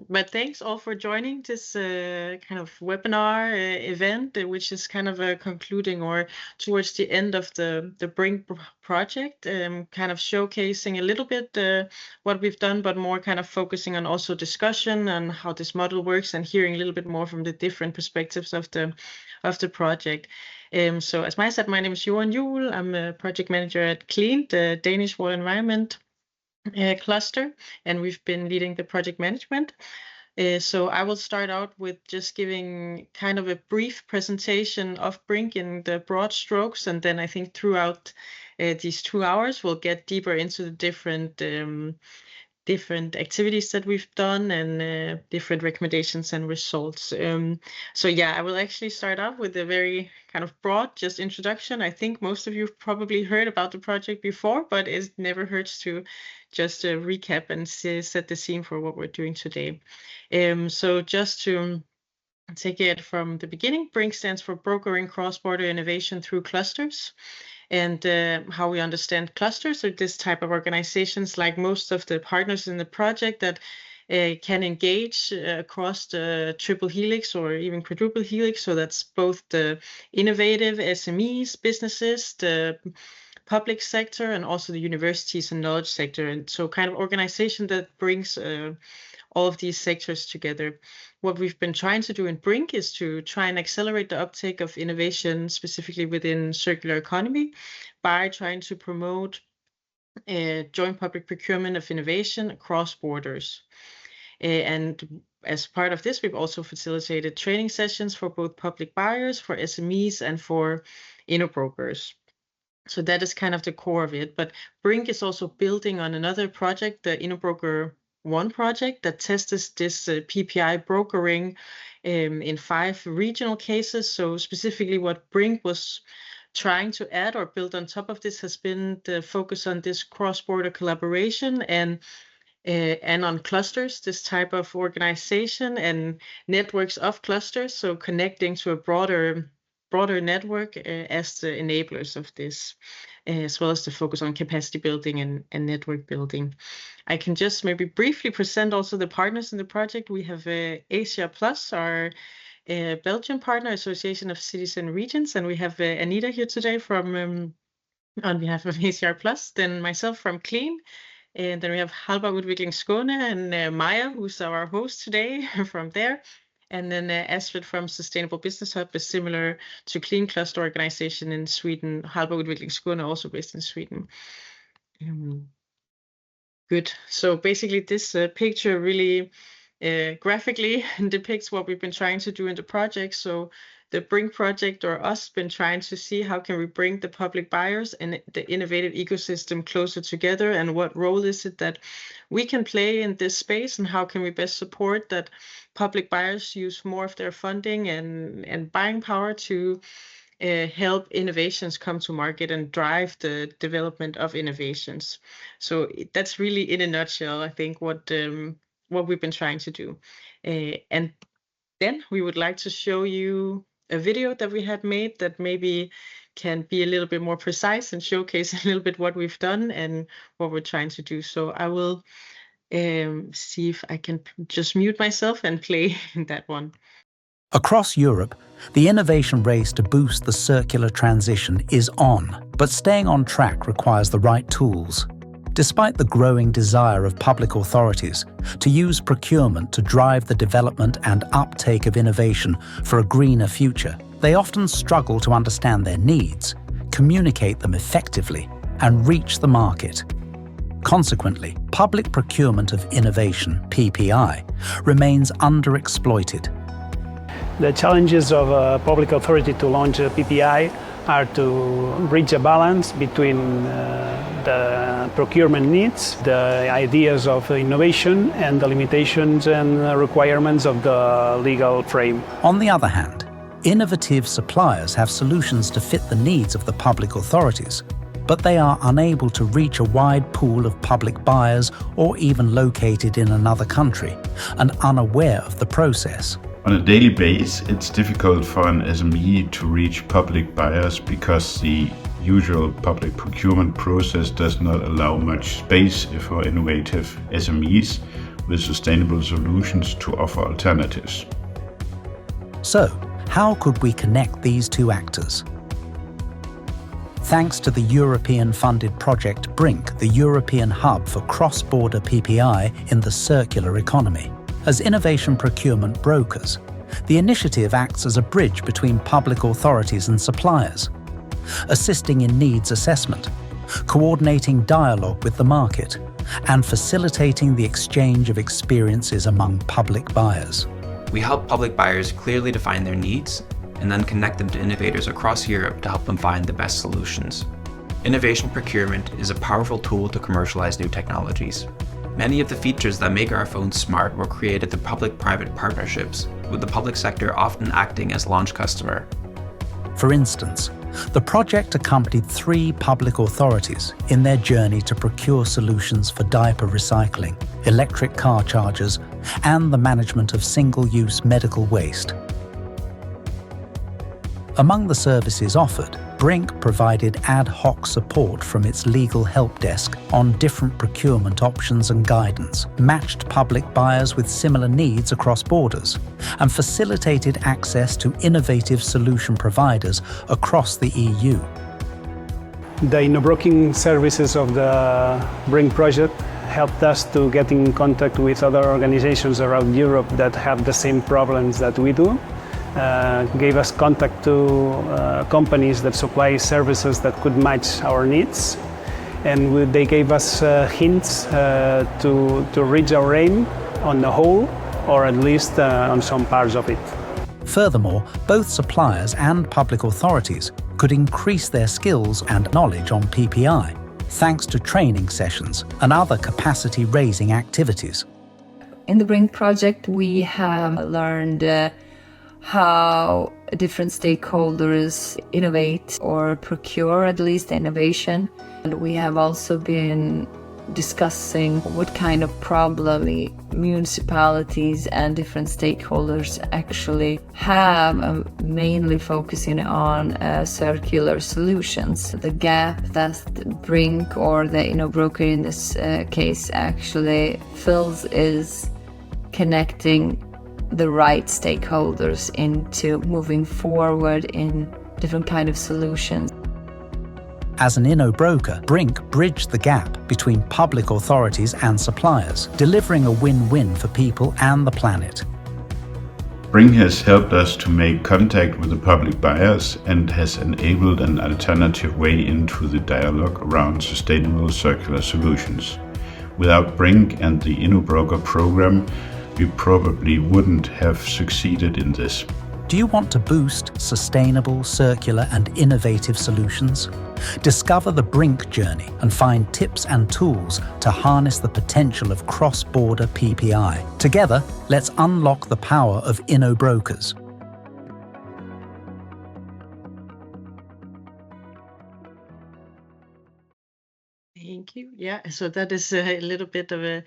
But thanks all for joining this kind of webinar event, which is kind of a concluding or towards the end of the BRINC project, kind of showcasing a little bit what we've done, but more kind of focusing on also discussion and how this model works and hearing a little bit more from the different perspectives of the project. So as I said, my name is Johan Juhl. I'm a project manager at CLEAN, the Danish Water Environment cluster, and we've been leading the project management. So I will start out with just giving kind of a brief presentation of BRINC in the broad strokes, and then I think throughout these 2 hours we'll get deeper into the different activities that we've done and different recommendations and results. So yeah, I will actually start off with a very kind of broad just introduction. I think most of you have probably heard about the project before, but it never hurts to just recap and set the scene for what we're doing today. So just to take it from the beginning, BRINC stands for Brokering Cross-Border Innovation Through Clusters. And how we understand clusters are this type of organizations, like most of the partners in the project, that can engage across the triple helix or even quadruple helix. So that's both the innovative SMEs, businesses, the public sector, and also the universities and knowledge sector. And so kind of organization that brings all of these sectors together. What we've been trying to do in BRINC is to try and accelerate the uptake of innovation, specifically within circular economy, by trying to promote joint public procurement of innovation across borders. And as part of this, we've also facilitated training sessions for both public buyers, for SMEs, and for Innobbrokers. So that is kind of the core of it. But BRINC is also building on another project, the Innobroker One project, that tests this PPI brokering in 5 regional cases. So specifically what BRINC was trying to add or build on top of this has been the focus on this cross-border collaboration and on clusters, this type of organization and networks of clusters. So connecting to a broader network as the enablers of this, as well as the focus on capacity building and network building. I can just maybe briefly present also the partners in the project. We have Asia Plus, our Belgian partner, Association of Cities and Regions, and we have Anita here today from on behalf of ACR Plus, then myself from CLEAN, and then we have Halba Udvikling Skåne and Maya, who's our host today from there. And then Astrid from Sustainable Business Hub is similar to CLEAN Cluster Organization in Sweden. Halba Udvikling Skåne, also based in Sweden. Good. So basically this picture really graphically depicts what we've been trying to do in the project. So the BRINC project, or us, been trying to see how can we bring the public buyers and the innovative ecosystem closer together, and what role is it that we can play in this space, and how can we best support that public buyers use more of their funding and buying power to help innovations come to market and drive the development of innovations. So that's really, in a nutshell, I think what we've been trying to do. And then we would like to show you a video that we had made that maybe can be a little bit more precise and showcase a little bit what we've done and what we're trying to do. So I will see if I can just mute myself and play that one. Across Europe, the innovation race to boost the circular transition is on, but staying on track requires the right tools. Despite the growing desire of public authorities to use procurement to drive the development and uptake of innovation for a greener future, they often struggle to understand their needs, communicate them effectively, and reach the market. Consequently, public procurement of innovation, PPI, remains underexploited. The challenges of a public authority to launch a PPI are to reach a balance between the procurement needs, the ideas of innovation, and the limitations and requirements of the legal frame. On the other hand, innovative suppliers have solutions to fit the needs of the public authorities, but they are unable to reach a wide pool of public buyers or even located in another country and unaware of the process. On a daily basis, it's difficult for an SME to reach public buyers because the usual public procurement process does not allow much space for innovative SMEs, with sustainable solutions to offer alternatives. So, how could we connect these two actors? Thanks to the European-funded project BRINC, the European hub for cross-border PPI in the circular economy, as innovation procurement brokers, the initiative acts as a bridge between public authorities and suppliers, assisting in needs assessment, coordinating dialogue with the market, and facilitating the exchange of experiences among public buyers. We help public buyers clearly define their needs and then connect them to innovators across Europe to help them find the best solutions. Innovation procurement is a powerful tool to commercialize new technologies. Many of the features that make our phones smart were created through public-private partnerships, with the public sector often acting as launch customer. For instance, the project accompanied 3 public authorities in their journey to procure solutions for diaper recycling, electric car chargers, and the management of single-use medical waste. Among the services offered, BRINC provided ad hoc support from its legal help desk on different procurement options and guidance, matched public buyers with similar needs across borders, and facilitated access to innovative solution providers across the EU. The Innobroking services of the BRINC project helped us to get in contact with other organizations around Europe that have the same problems that we do. Gave us contact to companies that supply services that could match our needs, and they gave us hints to reach our aim on the whole, or at least on some parts of it. Furthermore, both suppliers and public authorities could increase their skills and knowledge on PPI, thanks to training sessions and other capacity-raising activities. In the BRINC project, we have learned how different stakeholders innovate or procure at least innovation. And we have also been discussing what kind of problem municipalities and different stakeholders actually have, mainly focusing on circular solutions. The gap that BRINC or the Innobroker in this case actually fills is connecting the right stakeholders into moving forward in different kind of solutions. As an Innobroker, BRINC bridged the gap between public authorities and suppliers, delivering a win-win for people and the planet. BRINC has helped us to make contact with the public buyers and has enabled an alternative way into the dialogue around sustainable circular solutions. Without BRINC and the Innobroker program, we probably wouldn't have succeeded in this. Do you want to boost sustainable, circular and innovative solutions? Discover the BRINC journey and find tips and tools to harness the potential of cross-border PPI. Together, let's unlock the power of Innogrokers. Thank you. Yeah, so that is a little bit of a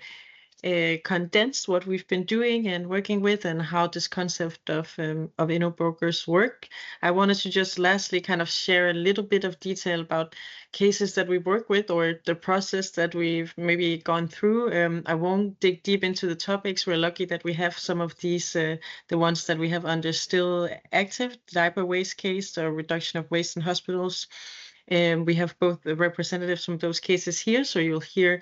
condensed what we've been doing and working with and how this concept of Innobroker's work. I wanted to just lastly kind of share a little bit of detail about cases that we work with or the process that we've maybe gone through. I won't dig deep into the topics. We're lucky that we have some of these, the ones that we have under still active, diaper waste case or reduction of waste in hospitals. We have both the representatives from those cases here, so you'll hear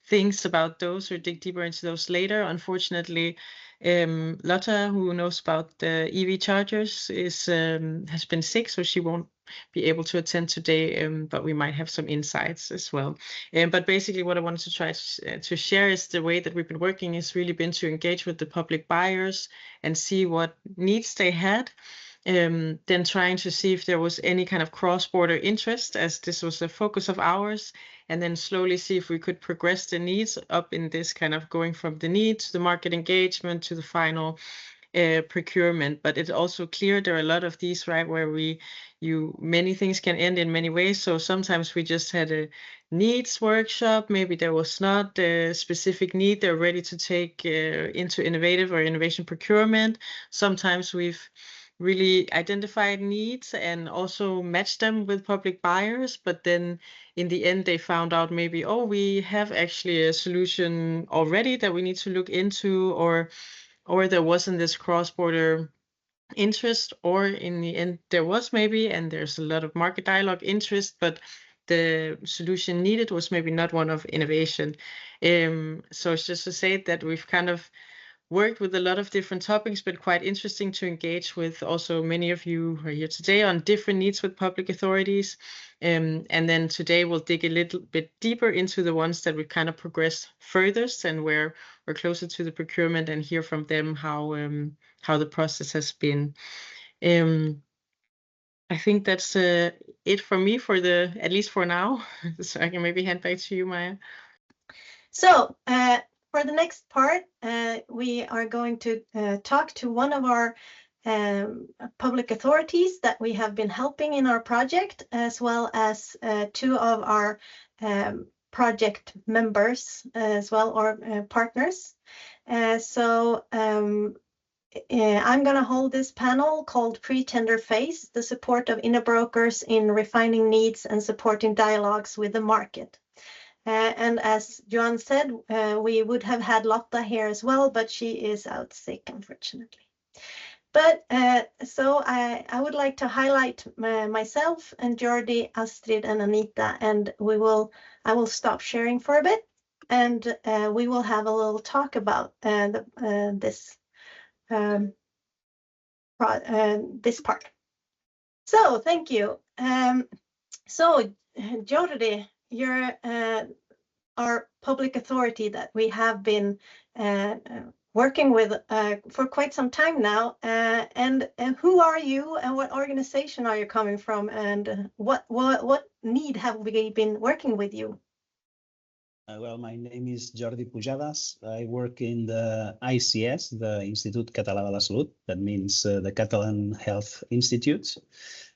things about those or dig deeper into those later. Unfortunately, Lotta, who knows about the EV chargers, has been sick, so she won't be able to attend today, but we might have some insights as well. But basically what I wanted to try to share is the way that we've been working has really been to engage with the public buyers and see what needs they had. Then trying to see if there was any kind of cross-border interest, as this was a focus of ours, and then slowly see if we could progress the needs up in this kind of going from the need to the market engagement to the final procurement. But it's also clear there are a lot of these, right, where many things can end in many ways. So sometimes we just had a needs workshop, maybe there was not a specific need they're ready to take into innovative or innovation procurement. Sometimes we've really identified needs and also matched them with public buyers. But then in the end, they found out maybe, oh, we have actually a solution already that we need to look into, or there wasn't this cross-border interest, or in the end there was maybe, and there's a lot of market dialogue interest, but the solution needed was maybe not one of innovation. So it's just to say that we've kind of worked with a lot of different topics, but quite interesting to engage with also many of you who are here today on different needs with public authorities. And then today we'll dig a little bit deeper into the ones that we've kind of progressed furthest and where we're closer to the procurement, and hear from them how the process has been. I think that's it for me at least for now. So I can maybe hand back to you, Maya. So for the next part, we are going to talk to one of our public authorities that we have been helping in our project, as well as two of our project members as well, or partners. So I'm going to hold this panel called Pre-Tender Phase, the support of Innobroker in refining needs and supporting dialogues with the market. And as Johan said, we would have had Lotta here as well, but she is out sick, unfortunately. But so I would like to highlight myself and Jordi, Astrid, and Anita, and I will stop sharing for a bit, and we will have a little talk about this part. So thank you. So Jordi, you're our public authority that we have been working with for quite some time now. And who are you, and what organization are you coming from, and what need have we been working with you? Well, my name is Jordi Pujadas. I work in the ICS, the Institut Català de la Salut. That means the Catalan Health Institute.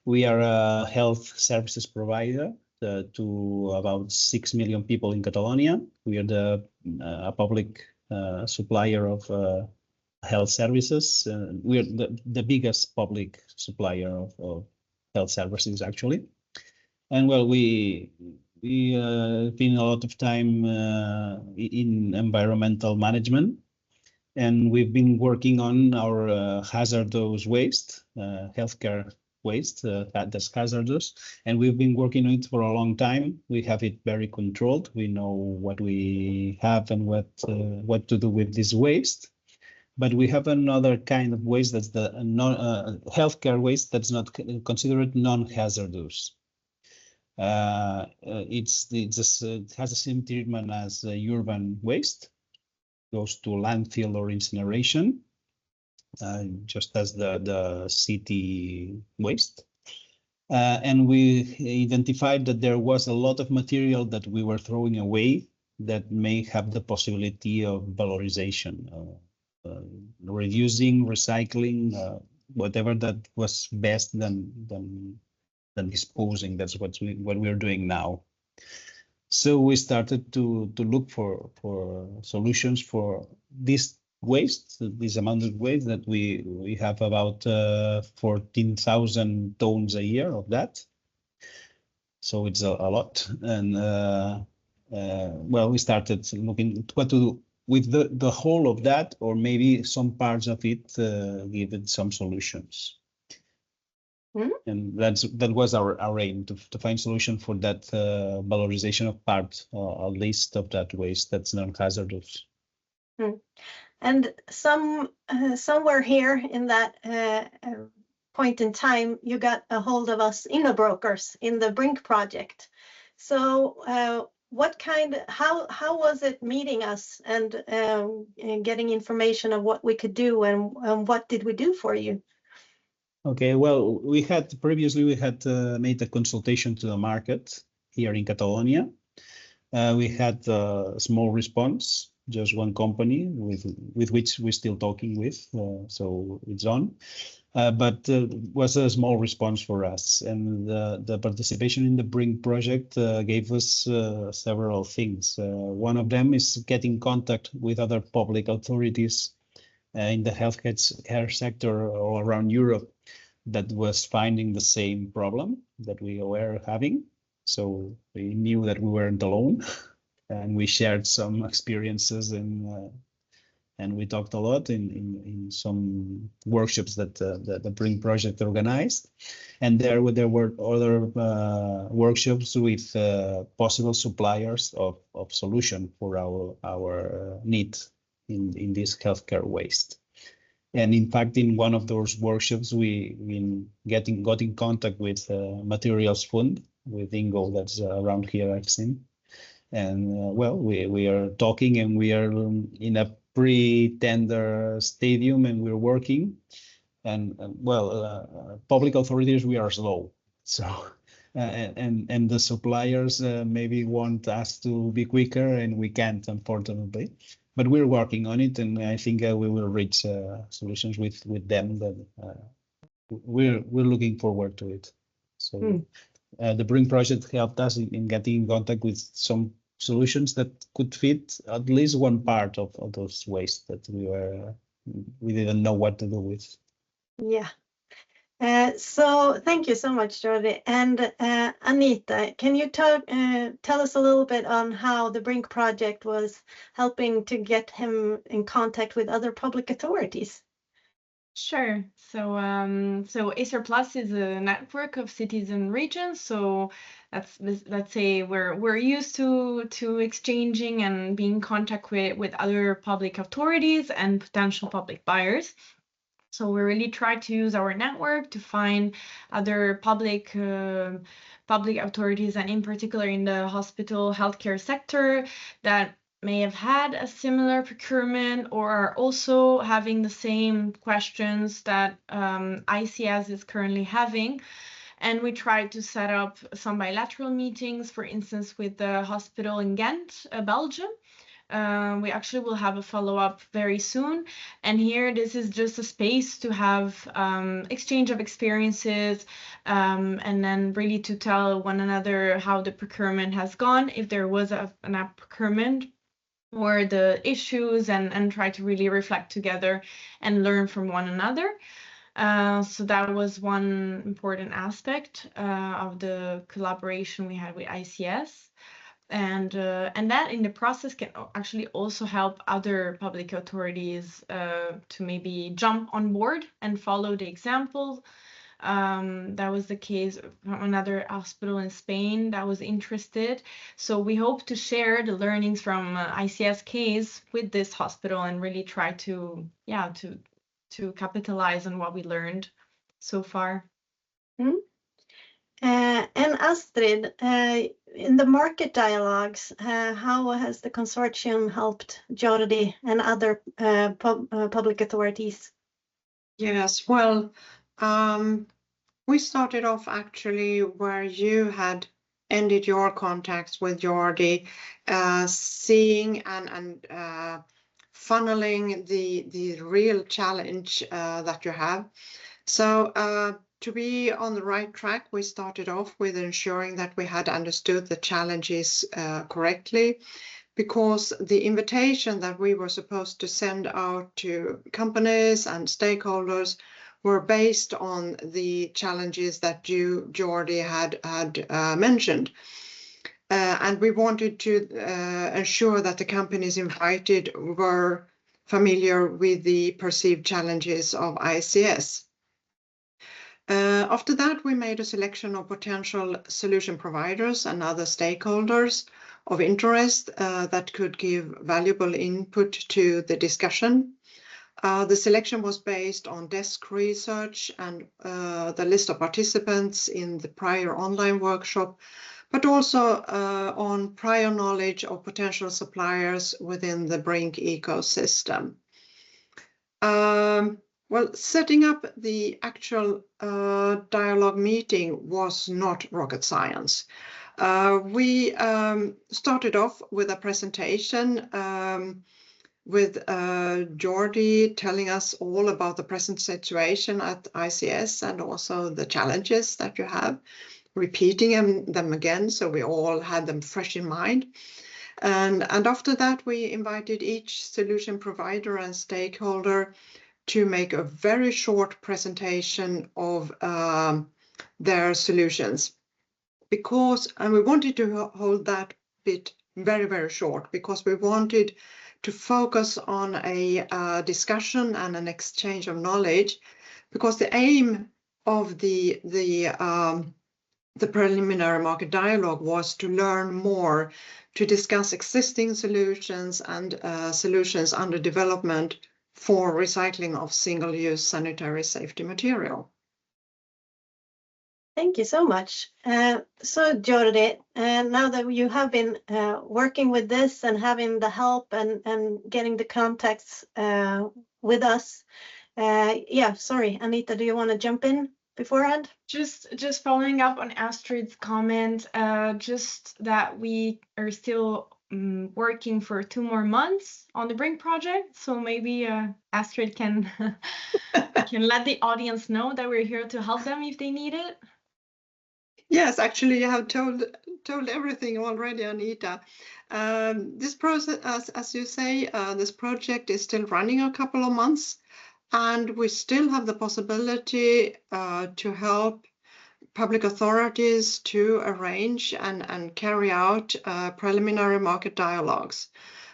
We are a health services provider to about 6 million people in Catalonia. We are a public supplier of health services. We are the biggest public supplier of health services, actually. And well, we spend a lot of time in environmental management, and we've been working on our hazardous waste, healthcare waste that's hazardous, and we've been working on it for a long time. We have it very controlled. We know what we have and what to do with this waste. But we have another kind of waste, that's the healthcare waste, that's not considered non-hazardous. It has the same treatment as urban waste, goes to landfill or incineration, just as the city waste. And we identified that there was a lot of material that we were throwing away that may have the possibility of valorization, reducing, recycling, whatever that was best than disposing. That's what we're doing now. So we started to look for solutions for this waste, this amount of waste that we have about 14,000 tons a year of that. So it's a lot. And well, we started looking at what to do with the whole of that, or maybe some parts of it, give it some solutions. And that was our aim, to find solution for that valorization of part, a list of that waste that's non-hazardous. And somewhere here in that point in time, you got a hold of us Innobroker in the BRINC project. So how was it meeting us and getting information of what we could do, and what did we do for you? Okay, well, we had made a consultation to the market here in Catalonia. We had a small response, just one company with which we're still talking with, so it's on. But was a small response for us, and the participation in the BRINC project gave us several things. One of them is getting in contact with other public authorities in the healthcare sector all around Europe that was finding the same problem that we were having. So we knew that we weren't alone, and we shared some experiences and we talked a lot in some workshops that the BRINC project organized. And there were other workshops with possible suppliers of solution for our need in this healthcare waste. And in fact, in one of those workshops, we got in contact with Materials Fund, with Ingo, that's around here, I've seen. And well, we are talking, and we are in a pre-tender stadium, and we're working. And well, public authorities, we are slow. So, and the suppliers maybe want us to be quicker, and we can't, unfortunately. But we're working on it, and I think we will reach solutions with them. That we're looking forward to it. So the BRINC project helped us in getting in contact with some solutions that could fit at least one part of those waste that we didn't know what to do with. Yeah. So thank you so much, Jordi. And Anita, can you tell us a little bit on how the BRINC project was helping to get him in contact with other public authorities? Sure. So Acer Plus is a network of cities and regions. So let's say we're used to exchanging and being in contact with other public authorities and potential public buyers. So we really try to use our network to find other public authorities, and in particular in the hospital healthcare sector, that may have had a similar procurement or are also having the same questions that ICS is currently having. And we tried to set up some bilateral meetings, for instance, with the hospital in Ghent, Belgium. We actually will have a follow-up very soon. And here, this is just a space to have exchange of experiences, and then really to tell one another how the procurement has gone, if there was an procurement, or the issues, and try to really reflect together and learn from one another. So that was one important aspect of the collaboration we had with ICS. And that in the process can actually also help other public authorities to maybe jump on board and follow the example. That was the case from another hospital in Spain that was interested. So we hope to share the learnings from ICS case with this hospital and really try to capitalize on what we learned so far. And Astrid, in the market dialogues, how has the consortium helped Jordi and other public authorities? Yes, well, we started off actually where you had ended your contacts with Jordi, seeing and funneling the real challenge that you have. So to be on the right track, we started off with ensuring that we had understood the challenges correctly, because the invitation that we were supposed to send out to companies and stakeholders were based on the challenges that you, Jordi, had mentioned. And we wanted to ensure that the companies invited were familiar with the perceived challenges of ICS. After that, we made a selection of potential solution providers and other stakeholders of interest that could give valuable input to the discussion. The selection was based on desk research and the list of participants in the prior online workshop, but also on prior knowledge of potential suppliers within the BRINC ecosystem. Well, setting up the actual dialogue meeting was not rocket science. We started off with a presentation with Jordi telling us all about the present situation at ICS and also the challenges that you have, repeating them again, so we all had them fresh in mind. And after that, we invited each solution provider and stakeholder to make a very short presentation of their solutions. And we wanted to hold that bit very, very short because we wanted to focus on a discussion and an exchange of knowledge, because the aim of the preliminary market dialogue was to learn more, to discuss existing solutions and solutions under development for recycling of single-use sanitary safety material. Thank you so much. So Jordi, now that you have been working with this and having the help and getting the contacts with us, sorry, Anita, do you want to jump in beforehand? Just following up on Astrid's comment, just that we are still working for 2 more months on the BRINC project, so maybe Astrid can can let the audience know that we're here to help them if they need it. Yes, actually, you have told everything already, Anita. This process, as you say, this project is still running a couple of months, and we still have the possibility to help public authorities to arrange and carry out preliminary market dialogues.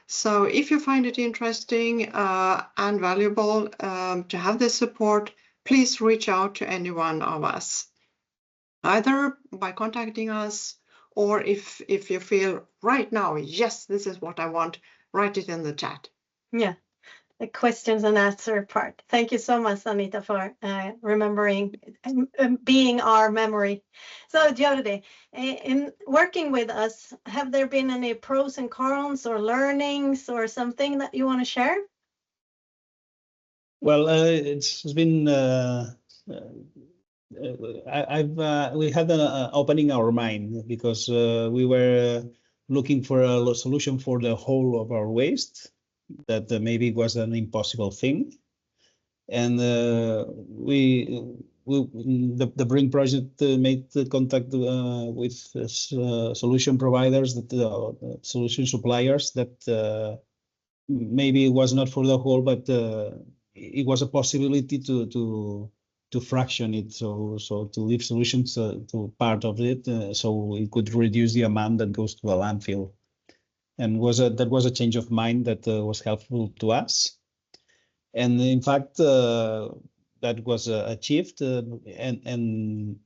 So if you find it interesting and valuable to have this support, please reach out to any one of us, either by contacting us, or if you feel right now, yes, this is what I want, write it in the chat. Yeah, the questions and answer part. Thank you so much, Anita, for remembering being our memory. So Jordi, in working with us, have there been any pros and cons or learnings or something that you want to share? Well, it's been we had an opening our mind, because we were looking for a solution for the whole of our waste that maybe was an impossible thing, and the BRINC project made the contact with solution providers, solution suppliers, that maybe it was not for the whole, but it was a possibility to fraction it, so to leave solutions to part of it, so it could reduce the amount that goes to a landfill, and that was a change of mind that was helpful to us, and in fact that was achieved, and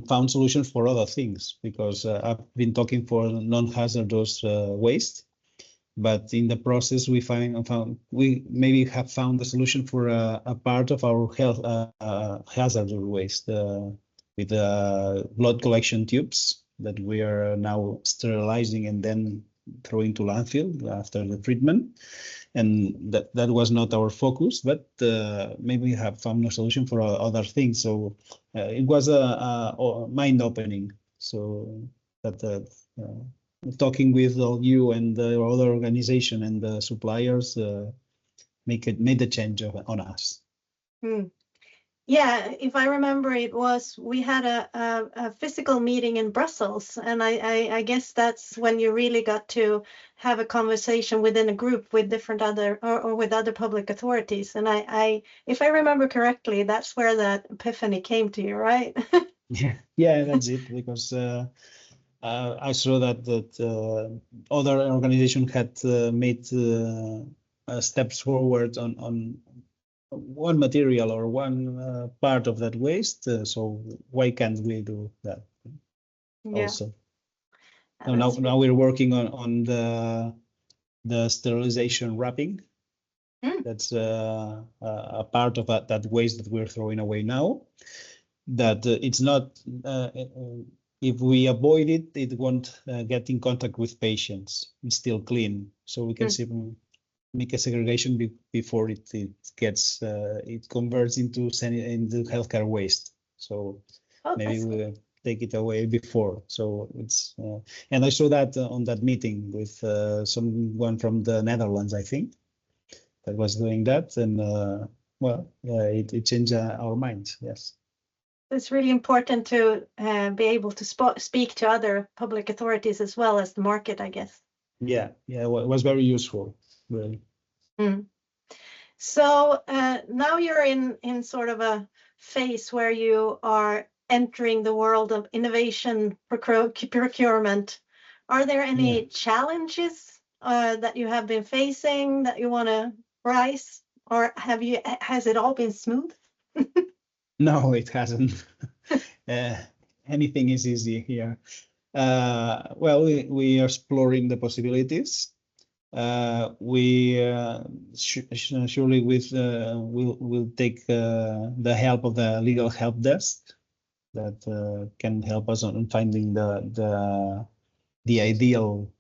found solutions for other things, because I've been talking for non-hazardous waste. But in the process, we maybe have found the solution for a part of our health hazardous waste with blood collection tubes that we are now sterilizing and then throwing to landfill after the treatment. And that was not our focus, but maybe we have found a solution for other things. So it was a mind opening. So that. Talking with all you and the other organization and the suppliers made the change on us. Yeah, if I remember, we had a physical meeting in Brussels, and I guess that's when you really got to have a conversation within a group with different or with other public authorities. And if I remember correctly, that's where that epiphany came to you, right? Yeah, that's it, because I saw that other organizations had made steps forward on one material or one part of that waste. So why can't we do that also? Now we're working on the sterilization wrapping. That's a part of that waste that we're throwing away now. That it's not. If we avoid it, it won't get in contact with patients. It's still clean, so we can make a segregation before it gets it converts into healthcare waste. So maybe we'll take it away before. So it's and I saw that on that meeting with someone from the Netherlands, I think, that was doing that, and it changed our minds. Yes. It's really important to be able to speak to other public authorities as well as the market, I guess. Yeah, it was very useful, really. So now you're in sort of a phase where you are entering the world of innovation procurement. Are there any challenges that you have been facing that you want to rise, or has it all been smooth? No, it hasn't. Anything is easy here. Well, we are exploring the possibilities. We surely will take the help of the legal help desk that can help us on finding the ideal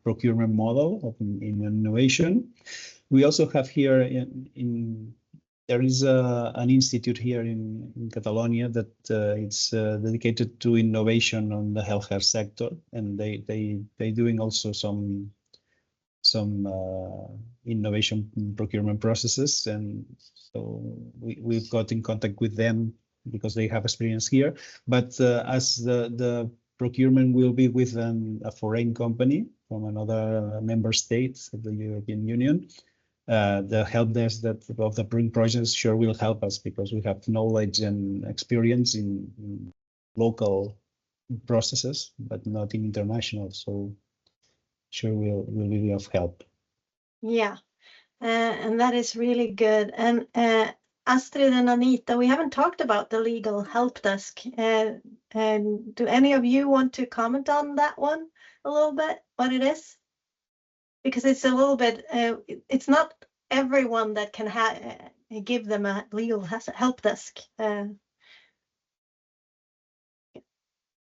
procurement model of in innovation. We also have here there is an institute here in Catalonia that it's dedicated to innovation on the healthcare sector, and they doing also some innovation procurement processes, and so we've got in contact with them because they have experience here. But as the procurement will be with a foreign company from another member state of the European Union, the help desk of the BRINC project sure will help us because we have knowledge and experience in local processes, but not in international. So sure will be of help. Yeah, and that is really good. And Astrid and Anita, we haven't talked about the legal help desk. And do any of you want to comment on that one a little bit, what it is? Because it's a little bit, it's not everyone that can give them a legal help desk.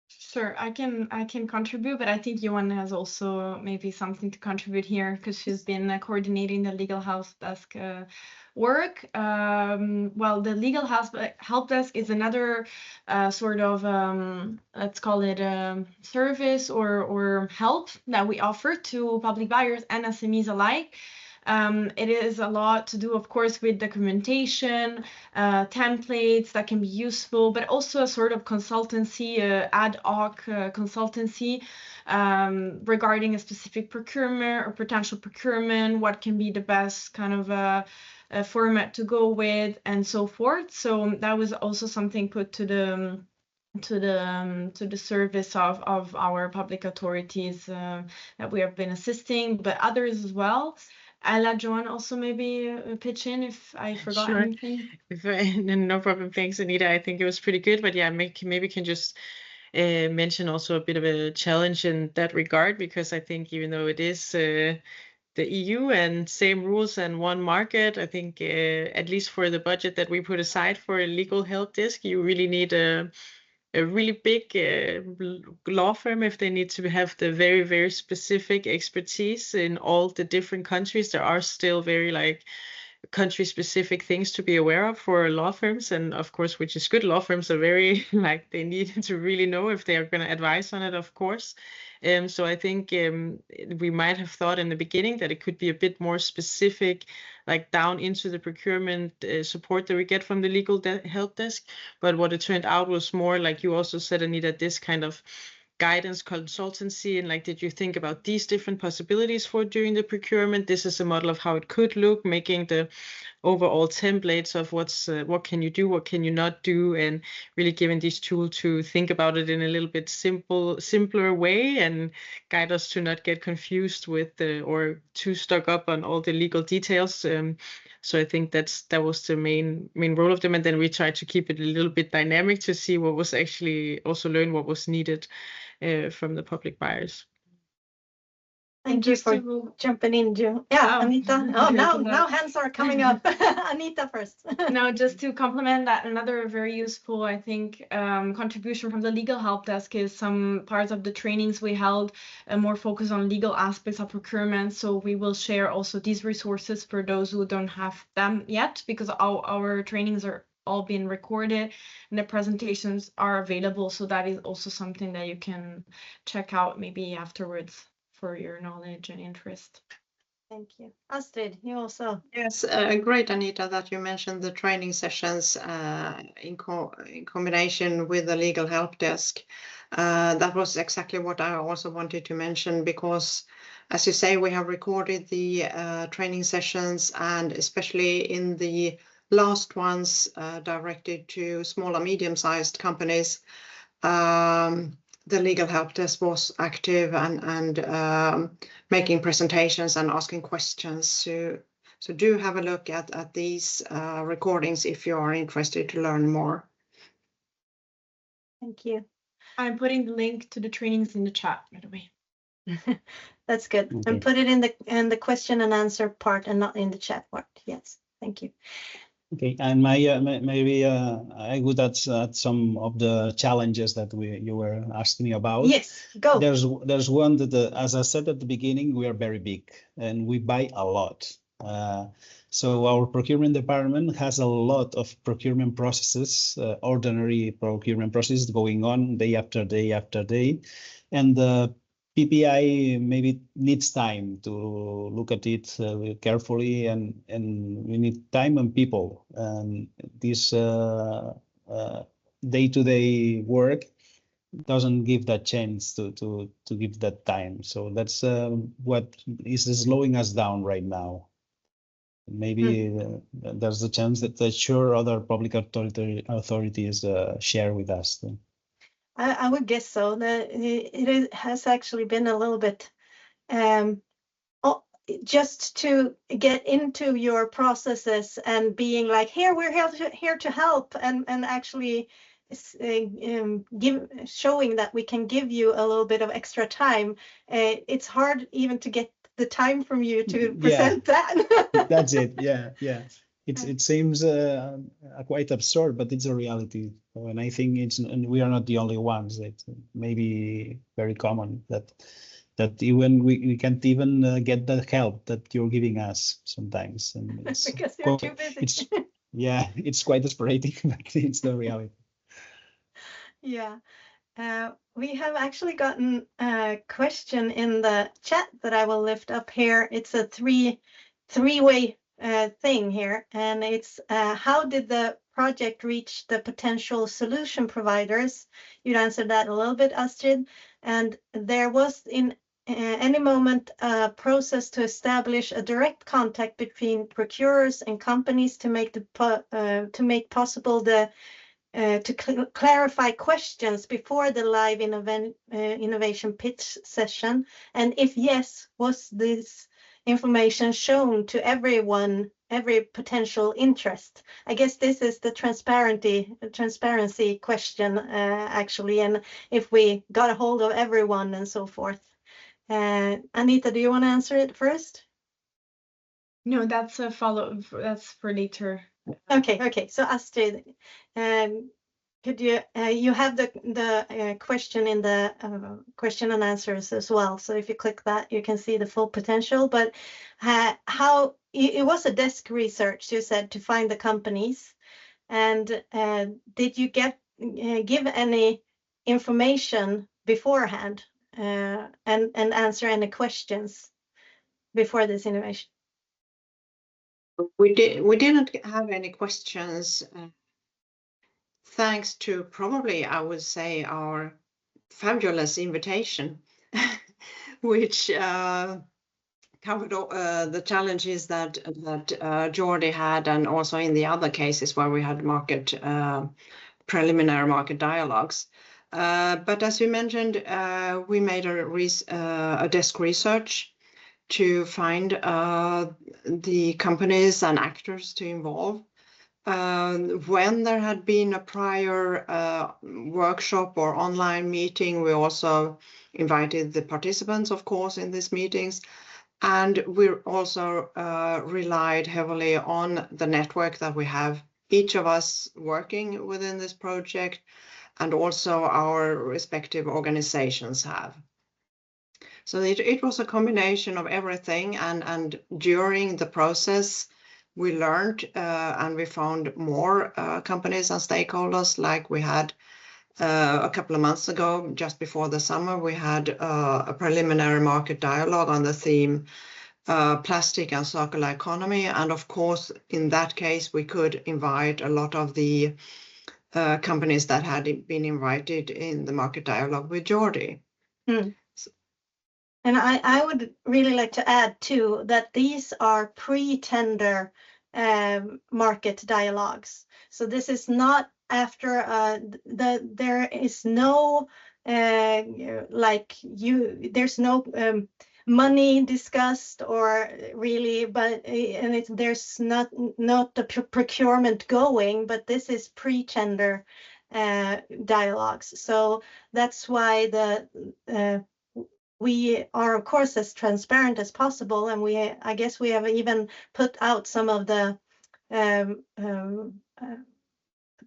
Sure, I can contribute, but I think Johan has also maybe something to contribute here because she's been coordinating the legal help desk work. Well, the legal help desk is another sort of let's call it service or help that we offer to public buyers and SMEs alike. It is a lot to do, of course, with documentation, templates that can be useful, but also a sort of consultancy, ad hoc consultancy regarding a specific procurement or potential procurement, what can be the best kind of format to go with, and so forth. So that was also something put to the service of our public authorities that we have been assisting, but others as well. I'll let Johan also maybe pitch in if I forgot anything. No problem. Thanks, Anita. I think it was pretty good, but yeah, maybe can just mention also a bit of a challenge in that regard, because I think even though it is the EU and same rules and one market, I think at least for the budget that we put aside for a legal help desk, you really need a really big law firm if they need to have the very, very specific expertise in all the different countries. There are still very country specific things to be aware of for law firms, and of course, which is good, law firms are very they need to really know if they are going to advise on it, of course. So I think we might have thought in the beginning that it could be a bit more specific, like down into the procurement support that we get from the legal help desk. But what it turned out was more, like you also said, Anita, this kind of guidance consultancy, and did you think about these different possibilities for doing the procurement? This is a model of how it could look, making the overall templates of what can you do, what can you not do, and really giving these tools to think about it in a little bit simpler way and guide us to not get confused with or too stuck up on all the legal details. So I think that was the main role of them, and then we tried to keep it a little bit dynamic to see what was actually also learn what was needed from the public buyers. Thank you for jumping in, Joe. Yeah, Anita. Oh, now hands are coming up. Anita first. No, just to complement that, another very useful, I think, contribution from the legal help desk is some parts of the trainings we held more focused on legal aspects of procurement. So we will share also these resources for those who don't have them yet, because our trainings are all being recorded and the presentations are available. So that is also something that you can check out maybe afterwards for your knowledge and interest. Thank you. Astrid, you also. Yes, great, Anita, that you mentioned the training sessions in combination with the legal help desk. That was exactly what I also wanted to mention, because as you say, we have recorded the training sessions, and especially in the last ones directed to small and medium-sized companies, the legal help desk was active and making presentations and asking questions. So do have a look at these recordings if you are interested to learn more. Thank you. I'm putting the link to the trainings in the chat, by the way. That's good. Okay. And put it in the question and answer part and not in the chat part. Yes, thank you. Okay, and maybe I would add some of the challenges that you were asking me about. Yes, go. There's one that, as I said at the beginning, we are very big and we buy a lot. So our procurement department has a lot of procurement processes, ordinary procurement processes going on day after day after day, and the PPI maybe needs time to look at it carefully, and we need time and people. And this day-to-day work doesn't give that chance to give that time. So that's what is slowing us down right now. Maybe there's a chance that sure other public authorities share with us. I would guess so. That it has actually been a little bit just to get into your processes and being like, here, we're here to help, and actually showing that we can give you a little bit of extra time. It's hard even to get the time from you to present that. That's it. Yeah. It seems quite absurd, but it's a reality. And I think and we are not the only ones. It may be very common that even we can't even get the help that you're giving us sometimes. And it's because you're too busy. It's quite desperate, but it's the reality. Yeah. We have actually gotten a question in the chat that I will lift up here. It's a three-way thing here, and it's how did the project reach the potential solution providers? You'd answered that a little bit, Astrid. And there was in any moment a process to establish a direct contact between procurers and companies to make possible the to clarify questions before the live innovation pitch session, and if yes, was this information shown to everyone, every potential interest? I guess this is the transparency question actually, and if we got a hold of everyone and so forth. Anita, do you want to answer it first? No, that's a follow. That's for later. Okay. So Astrid, could you you have the question in the question and answers as well. So if you click that, you can see the full potential. But how it was a desk research, you said, to find the companies, and did you give any information beforehand and answer any questions before this innovation? We didn't have any questions, thanks to probably, I would say, our fabulous invitation, which covered the challenges that Jordi had, and also in the other cases where we had preliminary market dialogues. But as you mentioned, we made a desk research to find the companies and actors to involve. When there had been a prior workshop or online meeting, we also invited the participants, of course, in these meetings. And we also relied heavily on the network that we have, each of us working within this project, and also our respective organizations have. So it was a combination of everything, and during the process, we learned and we found more companies and stakeholders. Like we had a couple of months ago, just before the summer, we had a preliminary market dialogue on the theme plastic and circular economy. And of course, in that case, we could invite a lot of the companies that had been invited in the market dialogue with Jordi. And I would really like to add too that these are pre-tender market dialogues. So this is not after there is no there's no money discussed or really, but and there's not the procurement going, but this is pre-tender dialogues. So that's why we are of course as transparent as possible, and I guess we have even put out some of the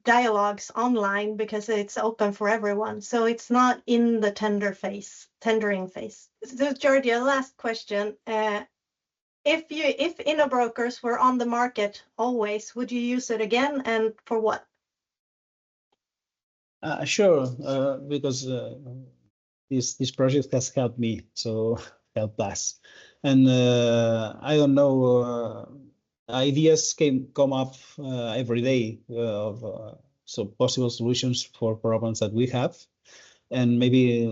dialogues online because it's open for everyone. So it's not in the tendering phase. So Georgia, last question. If Innobroker were on the market always, would you use it again, and for what? Sure, because this project has helped me, so help us. And I don't know, ideas come up every day of so possible solutions for problems that we have, and maybe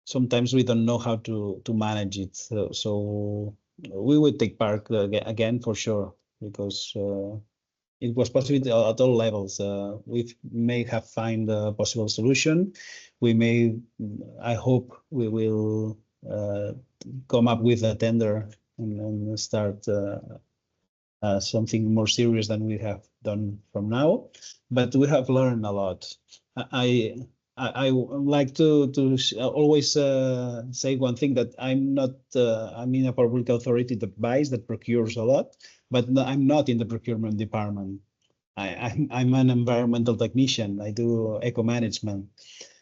sometimes we don't know how to manage it. So we would take part again for sure, because it was possible at all levels. We may have found a possible solution. I hope we will come up with a tender and start something more serious than we have done from now. But we have learned a lot. I like to always say one thing, that I'm not, I'm in a public authority that buys, that procures a lot, but I'm not in the procurement department. I'm an environmental technician. I do eco management.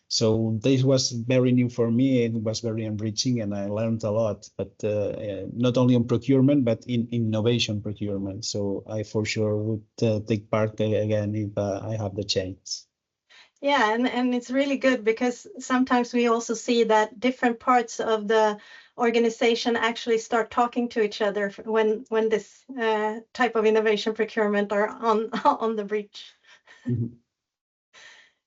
So this was very new for me. It was very enriching, and I learned a lot, but not only on procurement, but in innovation procurement. So I for sure would take part again if I have the chance. Yeah, and it's really good because sometimes we also see that different parts of the organization actually start talking to each other when this type of innovation procurement are on the breach. Mm-hmm.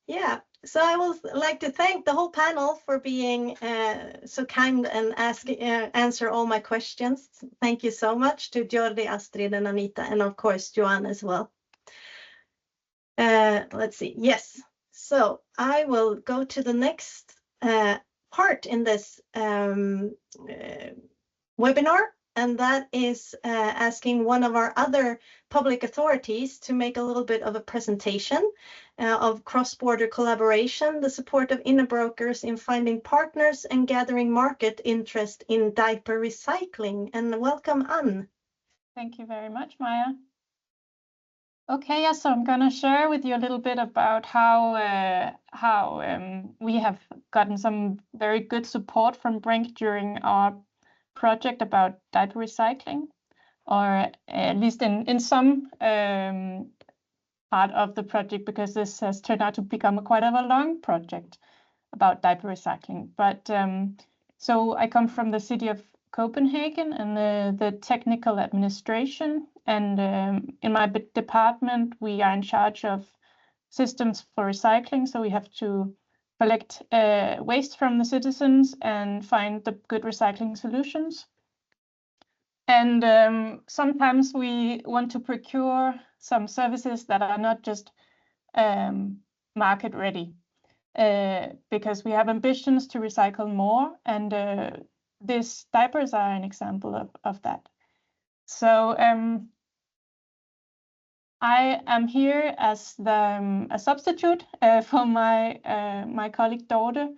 Yeah, so I would like to thank the whole panel for being so kind and answer all my questions. Thank you so much to Jordi, Astrid, and Anita, and of course Joanne as well. Let's see. Yes. So I will go to the next part in this webinar, and that is asking one of our other public authorities to make a little bit of a presentation of cross-border collaboration, the support of Innobroker in finding partners and gathering market interest in diaper recycling. And welcome, Ann. Thank you very much, Maya. Okay, yeah, so I'm going to share with you a little bit about how we have gotten some very good support from BRINC during our project about diaper recycling, or at least in some part of the project, because this has turned out to become quite a long project about diaper recycling. But so I come from the city of Copenhagen and the technical administration, and in my department we are in charge of systems for recycling, so we have to collect waste from the citizens and find the good recycling solutions. And sometimes we want to procure some services that are not just market ready, because we have ambitions to recycle more, and these diapers are an example of that. So I am here as a substitute for my colleague Dorte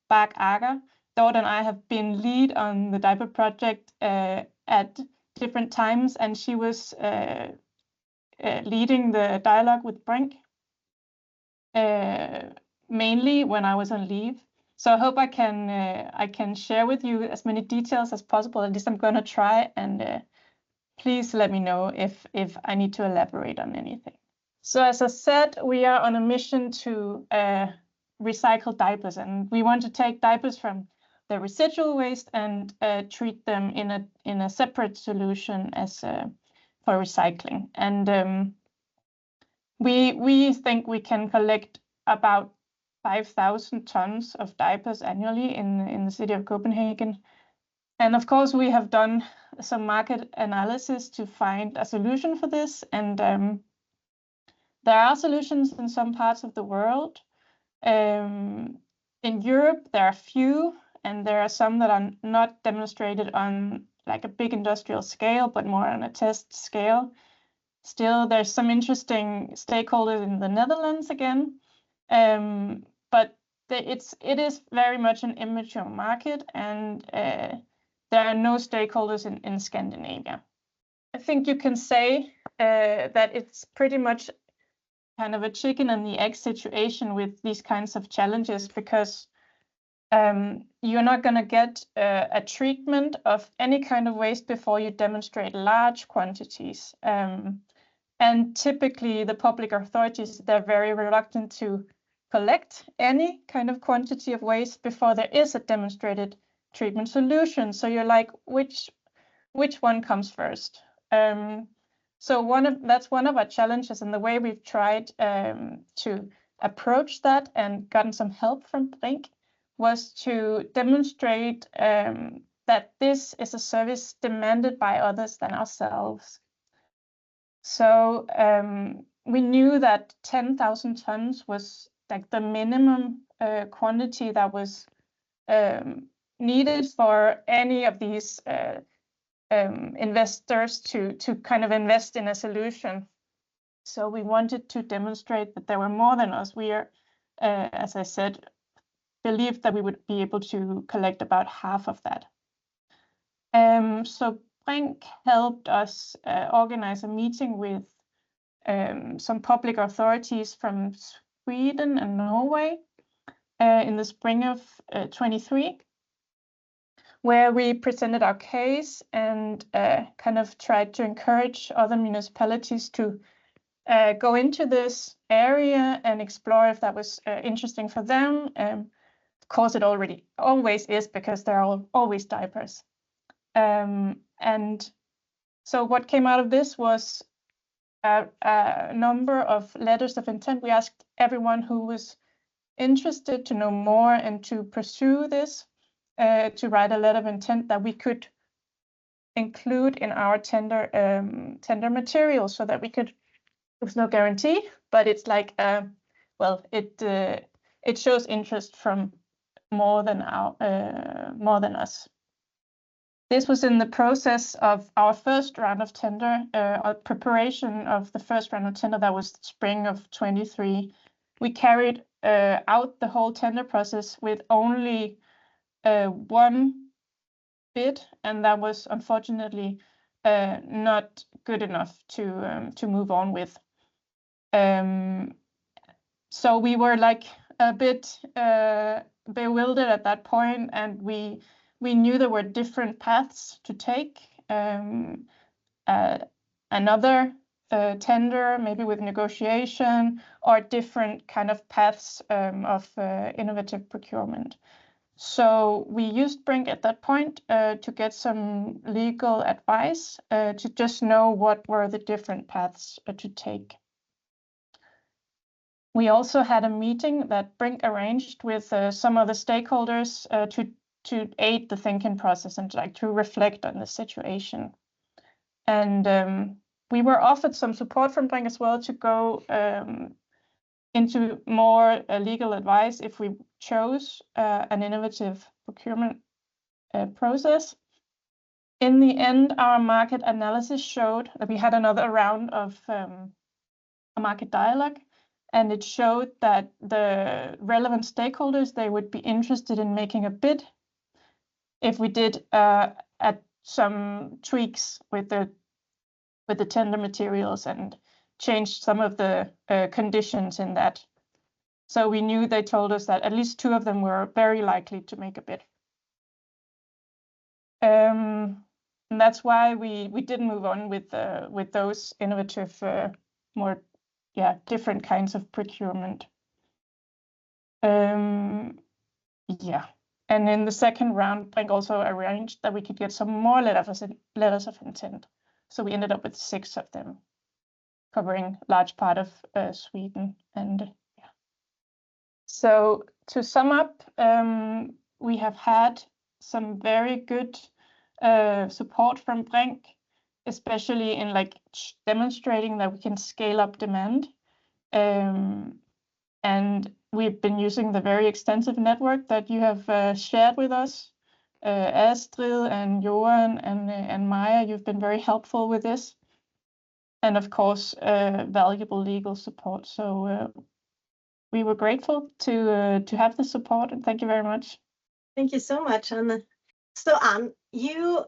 Bach-Ager. Dorte and I have been lead on the diaper project at different times, and she was leading the dialogue with BRINC mainly when I was on leave. So I hope I can share with you as many details as possible. At least I'm going to try, and please let me know if I need to elaborate on anything. So as I said, we are on a mission to recycle diapers, and we want to take diapers from the residual waste and treat them in a separate solution as for recycling. And we think we can collect about 5,000 tons of diapers annually in the city of Copenhagen. And of course, we have done some market analysis to find a solution for this. And there are solutions in some parts of the world. In Europe, there are few, and there are some that are not demonstrated on like a big industrial scale, but more on a test scale. Still, there's some interesting stakeholders in the Netherlands again, but it is very much an immature market, and there are no stakeholders in Scandinavia. I think you can say that it's pretty much kind of a chicken and the egg situation with these kinds of challenges, because you're not going to get a treatment of any kind of waste before you demonstrate large quantities. And typically the public authorities, they're very reluctant to collect any kind of quantity of waste before there is a demonstrated treatment solution. So you're like, which one comes first? So that's one of our challenges, and the way we've tried to approach that and gotten some help from BRINC was to demonstrate that this is a service demanded by others than ourselves. So we knew that 10,000 tons was like the minimum quantity that was needed for any of these investors to kind of invest in a solution. So we wanted to demonstrate that there were more than us. We are, as I said, believed that we would be able to collect about half of that. So BRINC helped us organize a meeting with some public authorities from Sweden and Norway in the spring of 23, where we presented our case and kind of tried to encourage other municipalities to go into this area and explore if that was interesting for them. Of course, it always is, because there are always diapers. And so what came out of this was a number of letters of intent. We asked everyone who was interested to know more and to pursue this to write a letter of intent that we could include in our tender material, so that we could. There's no guarantee, but it's like well, it shows interest from more than us. This was in the process of our first round of tender, or preparation of the first round of tender. That was spring of 23. We carried out the whole tender process with only one bid, and that was unfortunately not good enough to move on with. So we were like a bit bewildered at that point, and we knew there were different paths to take. Another tender, maybe with negotiation, or different kind of paths of innovative procurement. So we used BRINC at that point to get some legal advice, to just know what were the different paths to take. We also had a meeting that BRINC arranged with some other stakeholders to aid the thinking process and to reflect on the situation. And we were offered some support from BRINC as well to go into more legal advice if we chose an innovative procurement process. In the end, our market analysis showed that we had another round of a market dialogue, and it showed that the relevant stakeholders, they would be interested in making a bid if we did at some tweaks with the tender materials and changed some of the conditions in that. So we knew they told us that at least two of them were very likely to make a bid. And that's why we didn't move on with those innovative, more different kinds of procurement. Yeah. And in the second round, BRINC also arranged that we could get some more letters of intent. So we ended up with 6 of them, covering a large part of Sweden. And So to sum up, we have had some very good support from BRINC, especially in like demonstrating that we can scale up demand. And we've been using the very extensive network that you have shared with us. Astrid and Johan and Maya, you've been very helpful with this. And of course, valuable legal support. So we were grateful to have the support, and thank you very much. Thank you so much, Anne. So Anne, you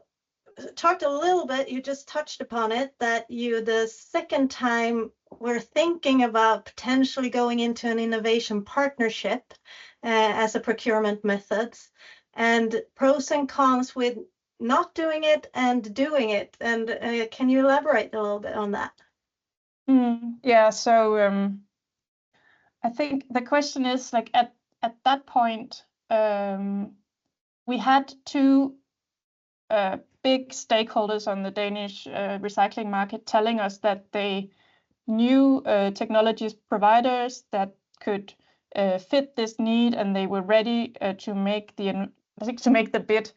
talked a little bit, you just touched upon it, that you the second time were thinking about potentially going into an innovation partnership as a procurement methods, and pros and cons with not doing it and doing it. And can you elaborate a little bit on that? Yeah, so I think the question is, like, at that point, we had two big stakeholders on the Danish recycling market telling us that they knew technologies providers that could fit this need, and they were ready to make the bid.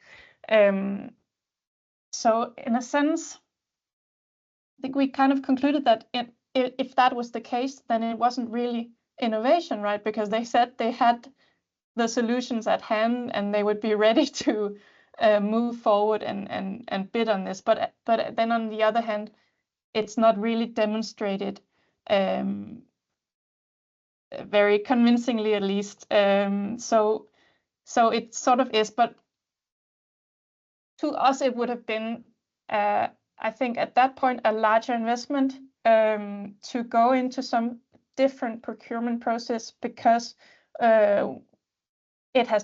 So in a sense, I think we kind of concluded that if that was the case, then it wasn't really innovation, right? Because they said they had the solutions at hand and they would be ready to move forward and bid on this. But then on the other hand, it's not really demonstrated very convincingly, at least. So it sort of is, but to us it would have been, I think at that point, a larger investment to go into some different procurement process, because there has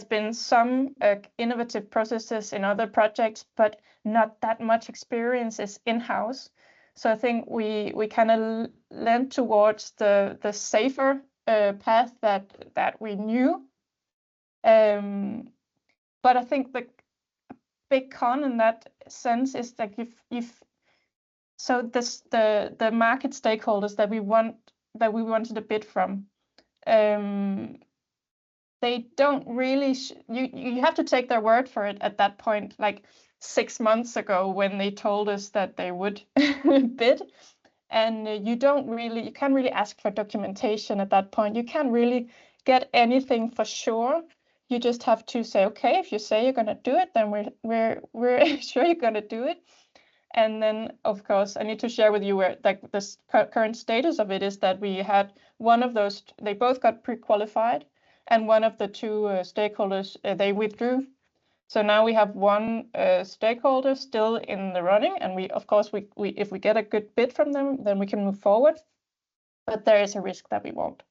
been some innovative processes in other projects, but not that much experience is in-house. So I think we kind of lent towards the safer path that we knew. But I think the big con in that sense is that the market stakeholders that we wanted to bid from, they don't really you have to take their word for it at that point, like 6 months ago when they told us that they would bid. And you can't really ask for documentation at that point. You can't really get anything for sure. You just have to say, okay, if you say you're going to do it, then we're sure you're going to do it. And then, of course, I need to share with you where like the current status of it is that we had one of those, they both got pre-qualified, and one of the two stakeholders, they withdrew. So now we have one stakeholder still in the running, and we, of course, if we get a good bid from them, then we can move forward. But there is a risk that we won't.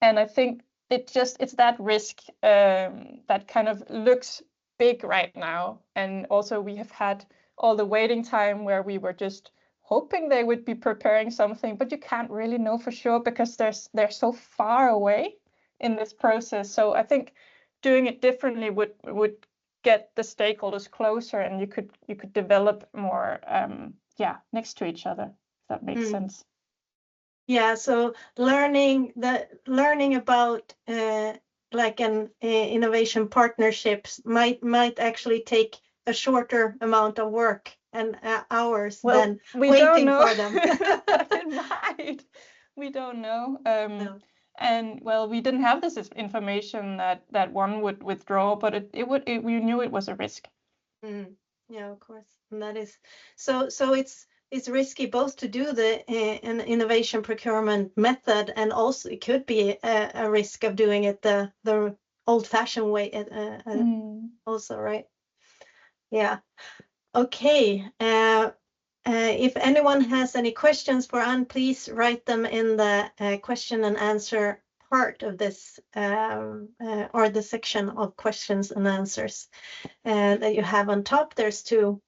And I think it's that risk that kind of looks big right now. And also we have had all the waiting time where we were just hoping they would be preparing something, but you can't really know for sure because they're so far away in this process. So I think doing it differently would get the stakeholders closer, and you could develop more next to each other, if that makes sense. Yeah, so learning about like an innovation partnerships might actually take a shorter amount of work and hours than waiting for them. It might. We don't know. No. And well, we didn't have this information that one would withdraw, but we knew it was a risk. Yeah, of course. And that is so it's risky both to do an innovation procurement method, and also it could be a risk of doing it the old-fashioned way also, right? Yeah. Okay. If anyone has any questions for Anne, please write them in the question and answer part of this or the section of questions and answers that you have on top. There's two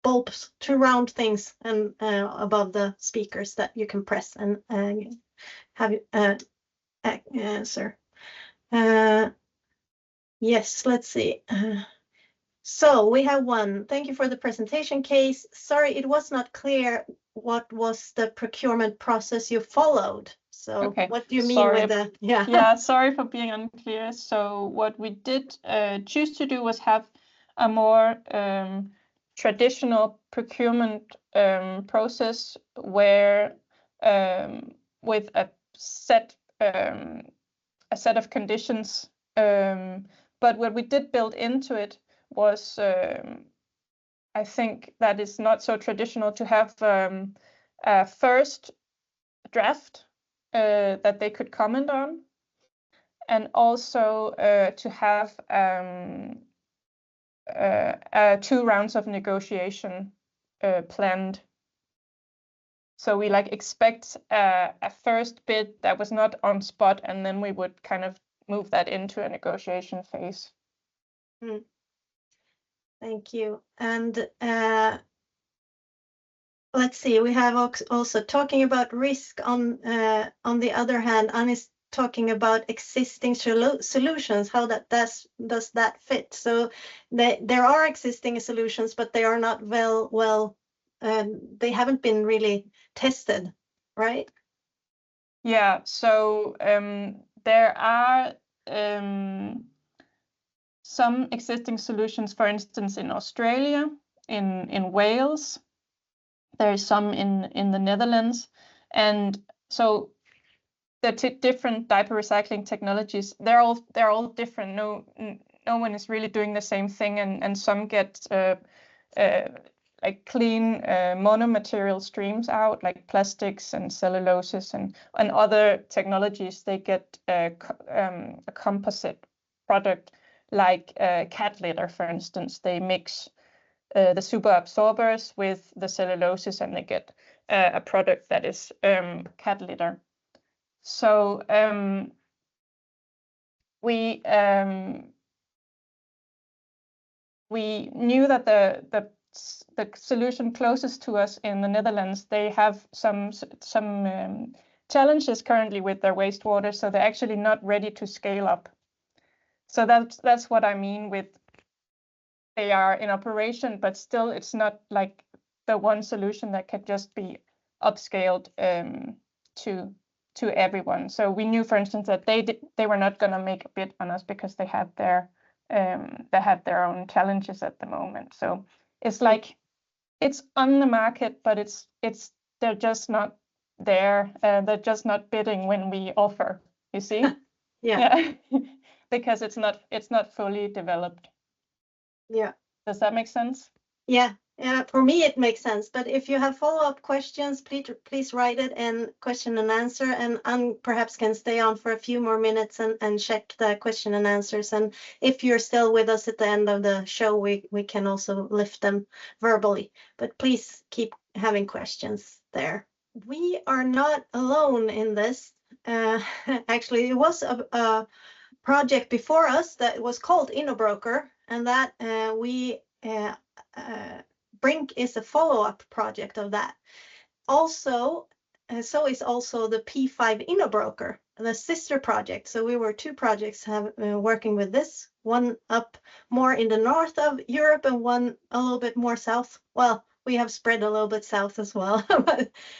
bulbs, two round things and above the speakers that you can press and have answer. Yes, let's see. So we have one. Thank you for the presentation case. Sorry, it was not clear what was the procurement process you followed. So Okay. what do you mean Sorry. with the, yeah. Yeah, sorry for being unclear. So what we did choose to do was have a more traditional procurement process where with a set of conditions. But what we did build into it was, I think that is not so traditional to have a first draft that they could comment on, and also to have 2 rounds of negotiation planned. So we expect a first bid that was not on spot, and then we would kind of move that into a negotiation phase. Thank you. And let's see, we have also talking about risk on the other hand, Anne is talking about existing solutions, how does that fit? So there are existing solutions, but they are not they haven't been really tested, right? Yeah, so there are some existing solutions, for instance, in Australia, in Wales. There is some in the Netherlands, and so the different diaper recycling technologies, they're all different. No one is really doing the same thing, and some get clean monomaterial streams out, like plastics and celluloses, and other technologies. They get a composite product, like cat litter, for instance. They mix the super absorbers with the celluloses, and they get a product that is cat litter. So we knew that the solution closest to us in the Netherlands, they have some challenges currently with their wastewater, so they're actually not ready to scale up. So that's what I mean with they are in operation, but still it's not like the one solution that can just be upscaled to everyone. So we knew, for instance, that they were not going to make a bid on us because they had their own challenges at the moment. So it's like it's on the market, but they're just not there. They're just not bidding when we offer. You see? Yeah. Because it's not fully developed. Yeah. Does that make sense? Yeah. For me, it makes sense. But if you have follow-up questions, please write it in question and answer, and Anne perhaps can stay on for a few more minutes and check the question and answers. And if you're still with us at the end of the show, we can also lift them verbally. But please keep having questions there. We are not alone in this. Actually, it was a project before us that was called Innobroker, and that BRINC is a follow-up project of that. Also, so is also the P5 Innobroker, the sister project. So we were 2 projects working with this, one up more in the north of Europe and one a little bit more south. Well, we have spread a little bit south as well,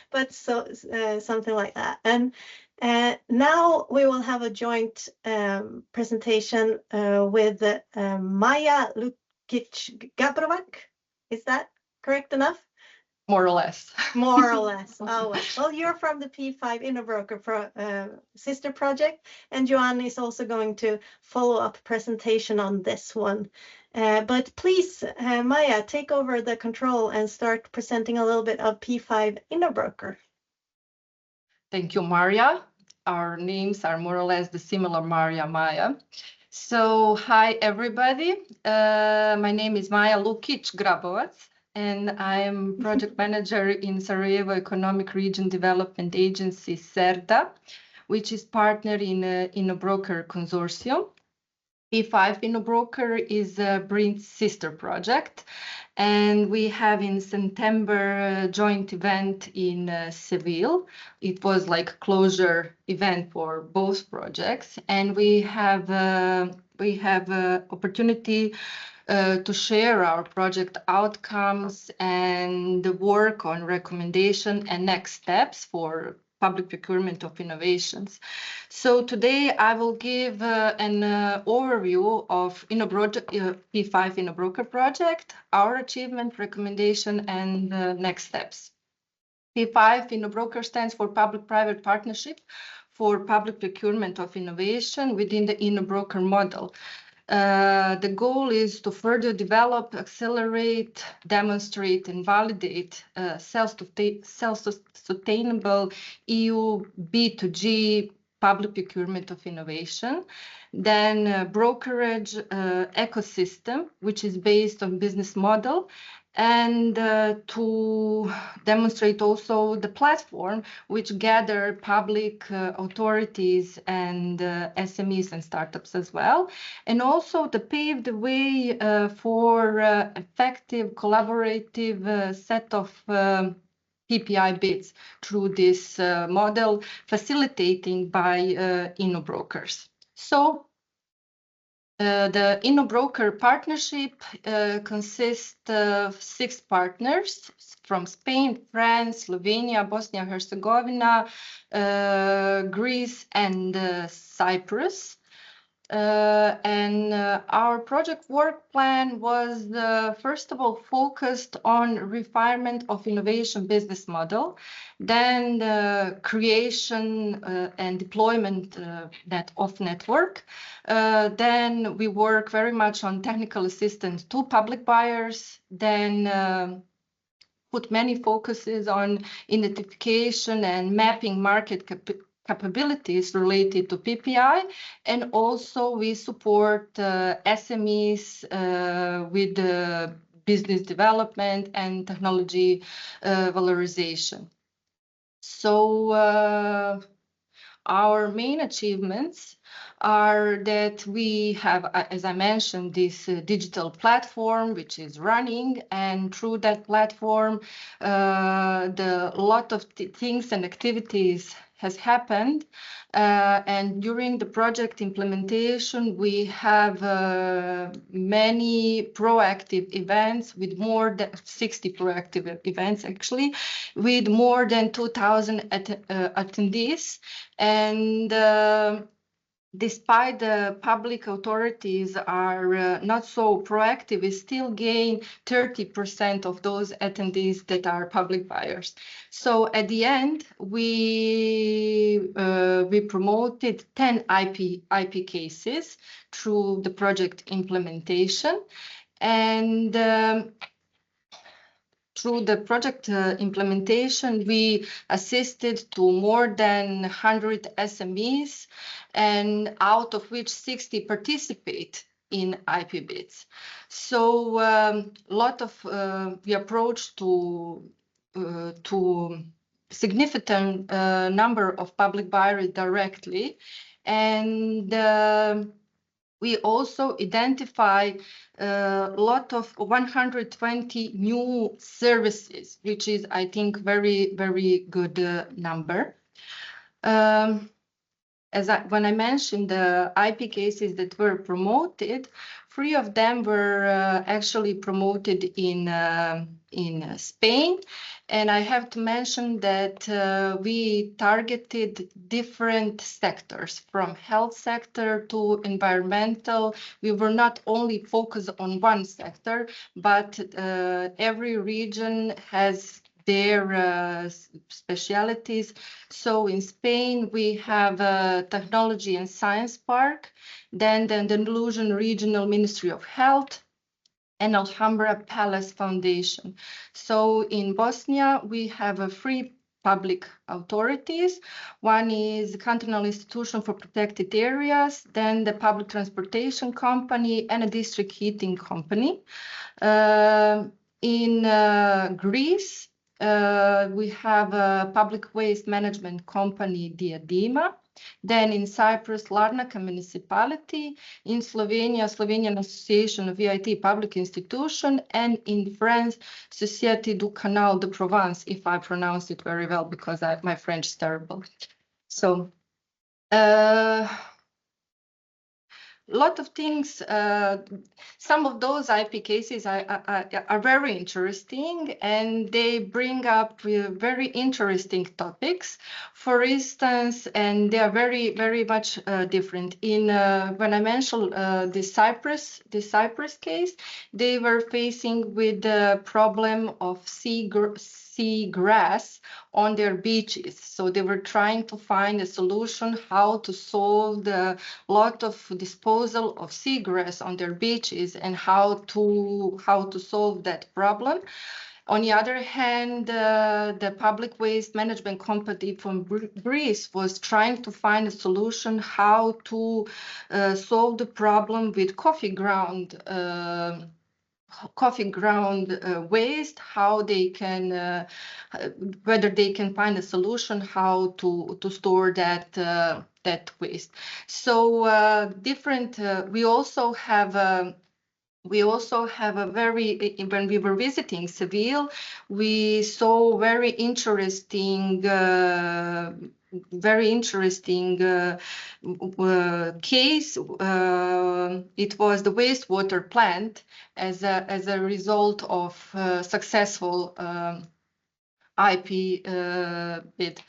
but so something like that. And now we will have a joint presentation with Maja Lukic-Gabrovac. Is that correct enough? More or less. More or less. Oh, well, you're from the P5 Innobroker sister project, and Joanne is also going to follow up presentation on this one. But please, Maja, take over the control and start presenting a little bit of P5 Innobroker. Thank you, Maria. Our names are more or less the similar, Maria, Maja. So, hi, everybody. My name is Maja Lukic-Grabovac, and I am project manager in Sarajevo Economic Region Development Agency, SERDA, which is partner in Innobroker consortium. P5 Innobroker is a BRINC sister project, and we have in September a joint event in Seville. It was like closure event for both projects, and we have opportunity to share our project outcomes and work on recommendation and next steps for public procurement of innovations. So today I will give an overview of P5 Innobroker project, our achievement, recommendation, and next steps. P5 Innobroker stands for Public-Private Partnership for Public Procurement of Innovation within the Innobroker model. The goal is to further develop, accelerate, demonstrate, and validate self-sustainable EU B2G public procurement of innovation. Then brokerage ecosystem, which is based on business model, and to demonstrate also the platform which gather public authorities and SMEs and startups as well, and also to pave the way for effective collaborative set of PPI bids through this model facilitating by Innobrokers. So the Innobroker partnership consists of 6 partners from Spain, France, Slovenia, Bosnia-Herzegovina, Greece, and Cyprus. Our project work plan was first of all focused on refinement of innovation business model, then the creation and deployment of network. Then we work very much on technical assistance to public buyers, then put many focuses on identification and mapping market capabilities related to PPI, and also we support SMEs with business development and technology valorization. So our main achievements are that we have, as I mentioned, this digital platform which is running, and through that platform the lot of things and activities has happened, and during the project implementation we have many proactive events with more than 60 proactive events actually, with more than 2,000 attendees, and despite the public authorities are not so proactive, we still gain 30% of those attendees that are public buyers. So at the end, we promoted 10 IP cases through the project implementation, and through the project implementation, we assisted to more than 100 SMEs, and out of which 60 participate in IP bids. So lot of we approach to significant number of public buyers directly, and we also identify a lot of 120 new services, which is, I think, very, very good number. When I mentioned the IP cases that were promoted, 3 of them were actually promoted in Spain, and I have to mention that we targeted different sectors, from health sector to environmental. We were not only focused on one sector, but every region has their specialities. So in Spain, we have a Technology and Science Park, then the Andalusian Regional Ministry of Health, and Alhambra Palace Foundation. So in Bosnia, we have 3 public authorities. One is the Cantonal Institution for Protected Areas, then the Public Transportation Company, and a district heating company. In Greece, we have a public waste management company, Diadema. Then in Cyprus, Larnaca Municipality. In Slovenia, Slovenian Association of VIT Public Institution. And in France, Société du Canal de Provence, if I pronounce it very well, because my French is terrible. So lot of things. Some of those IP cases are very interesting, and they bring up very interesting topics. For instance, and they are very, very much different. In when I mentioned the Cyprus case, they were facing with the problem of seagrass on their beaches. So they were trying to find a solution how to solve the lot of disposal of seagrass on their beaches and how to solve that problem. On the other hand, the public waste management company from Greece was trying to find a solution how to solve the problem with coffee ground waste, how they can whether they can find a solution how to store that waste. So different. We also have a very, when we were visiting Seville, we saw very interesting case. It was the wastewater plant as a result of successful IP bid.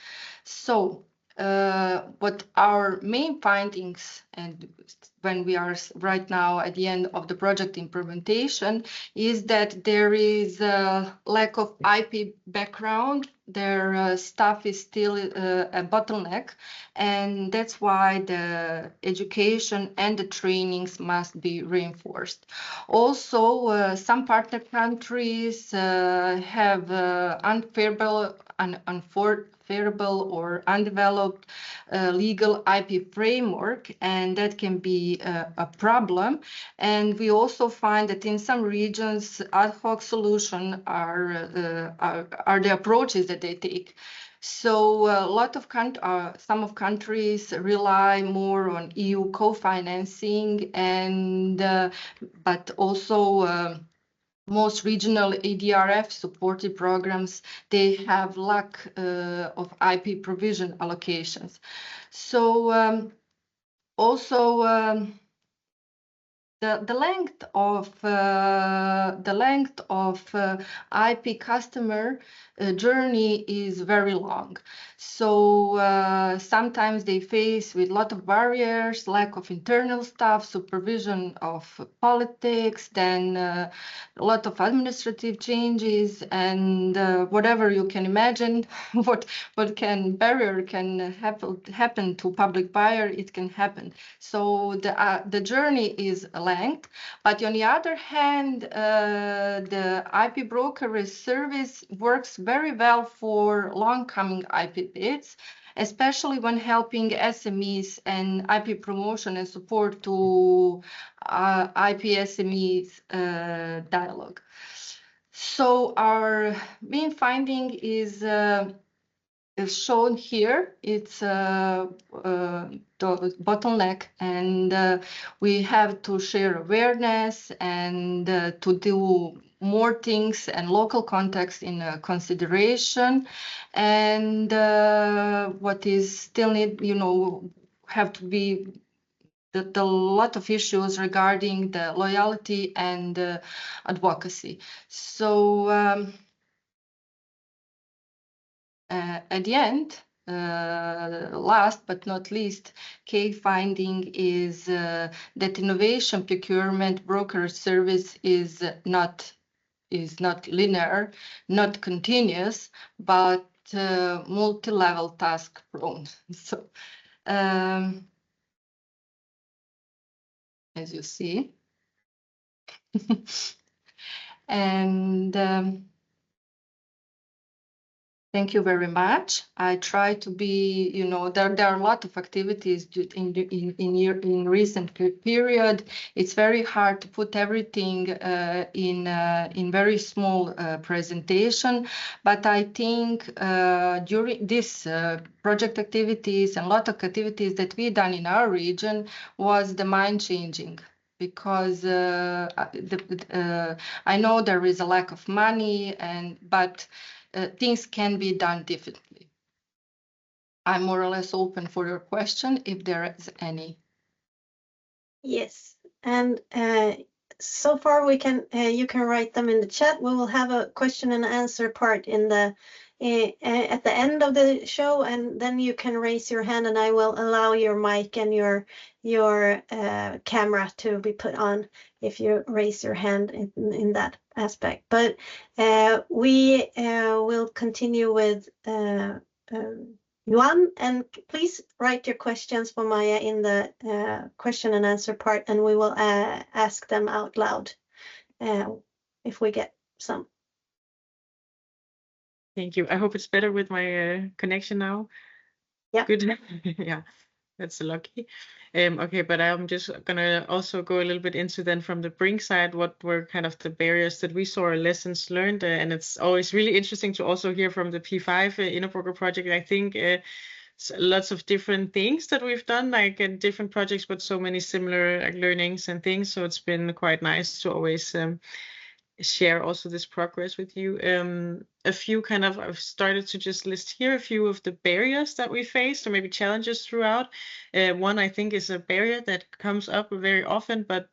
So what our main findings, and when we are right now at the end of the project implementation, is that there is a lack of IP background. Their staff is still a bottleneck, and that's why the education and the trainings must be reinforced. Also, some partner countries have unfavorable or undeveloped legal IP framework, and that can be a problem. And we also find that in some regions, ad hoc solutions are the approaches that they take. So a lot of some of countries rely more on EU co-financing, and but also most regional EDRF supported programs, they have lack of IP provision allocations. So also the length of IP customer journey is very long. So sometimes they face with a lot of barriers, lack of internal staff, supervision of politics, then a lot of administrative changes, and whatever you can imagine, what barrier can happen to public buyer, it can happen. So the journey is length, but on the other hand, the IP brokerage service works very well for long-coming IP bids, especially when helping SMEs and IP promotion and support to IP SMEs dialogue. So our main finding is shown here. It's the bottleneck, and we have to share awareness and to do more things and local context in consideration. And what is still need, have to be the lot of issues regarding the loyalty and advocacy. So at the end, last but not least, key finding is that innovation procurement brokerage service is not linear, not continuous, but multi-level task prone. So as you see, and thank you very much. I try to be, there are a lot of activities in recent period. It's very hard to put everything in very small presentation, but I think during this project activities and a lot of activities that we done in our region was the mind changing. Because I know there is a lack of money, but things can be done differently. I'm more or less open for your question if there is any. Yes, and so far we can you can write them in the chat. We will have a question and answer part in the at the end of the show, and then you can raise your hand, and I will allow your mic and your camera to be put on if you raise your hand in that aspect. But we will continue with Yuan, and please write your questions for Maya in the question and answer part, and we will ask them out loud if we get some. Thank you. I hope it's better with my connection now. Yeah. Good. Yeah, that's lucky. Okay, but I'm just gonna also go a little bit into then from the BRINC side, what were kind of the barriers that we saw or lessons learned, and it's always really interesting to also hear from the P5 Innobroker project. I think lots of different things that we've done, like in different projects, but so many similar like learnings and things. So it's been quite nice to always share also this progress with you. A few kind of, I've started to just list here a few of the barriers that we faced or maybe challenges throughout. One I think is a barrier that comes up very often, but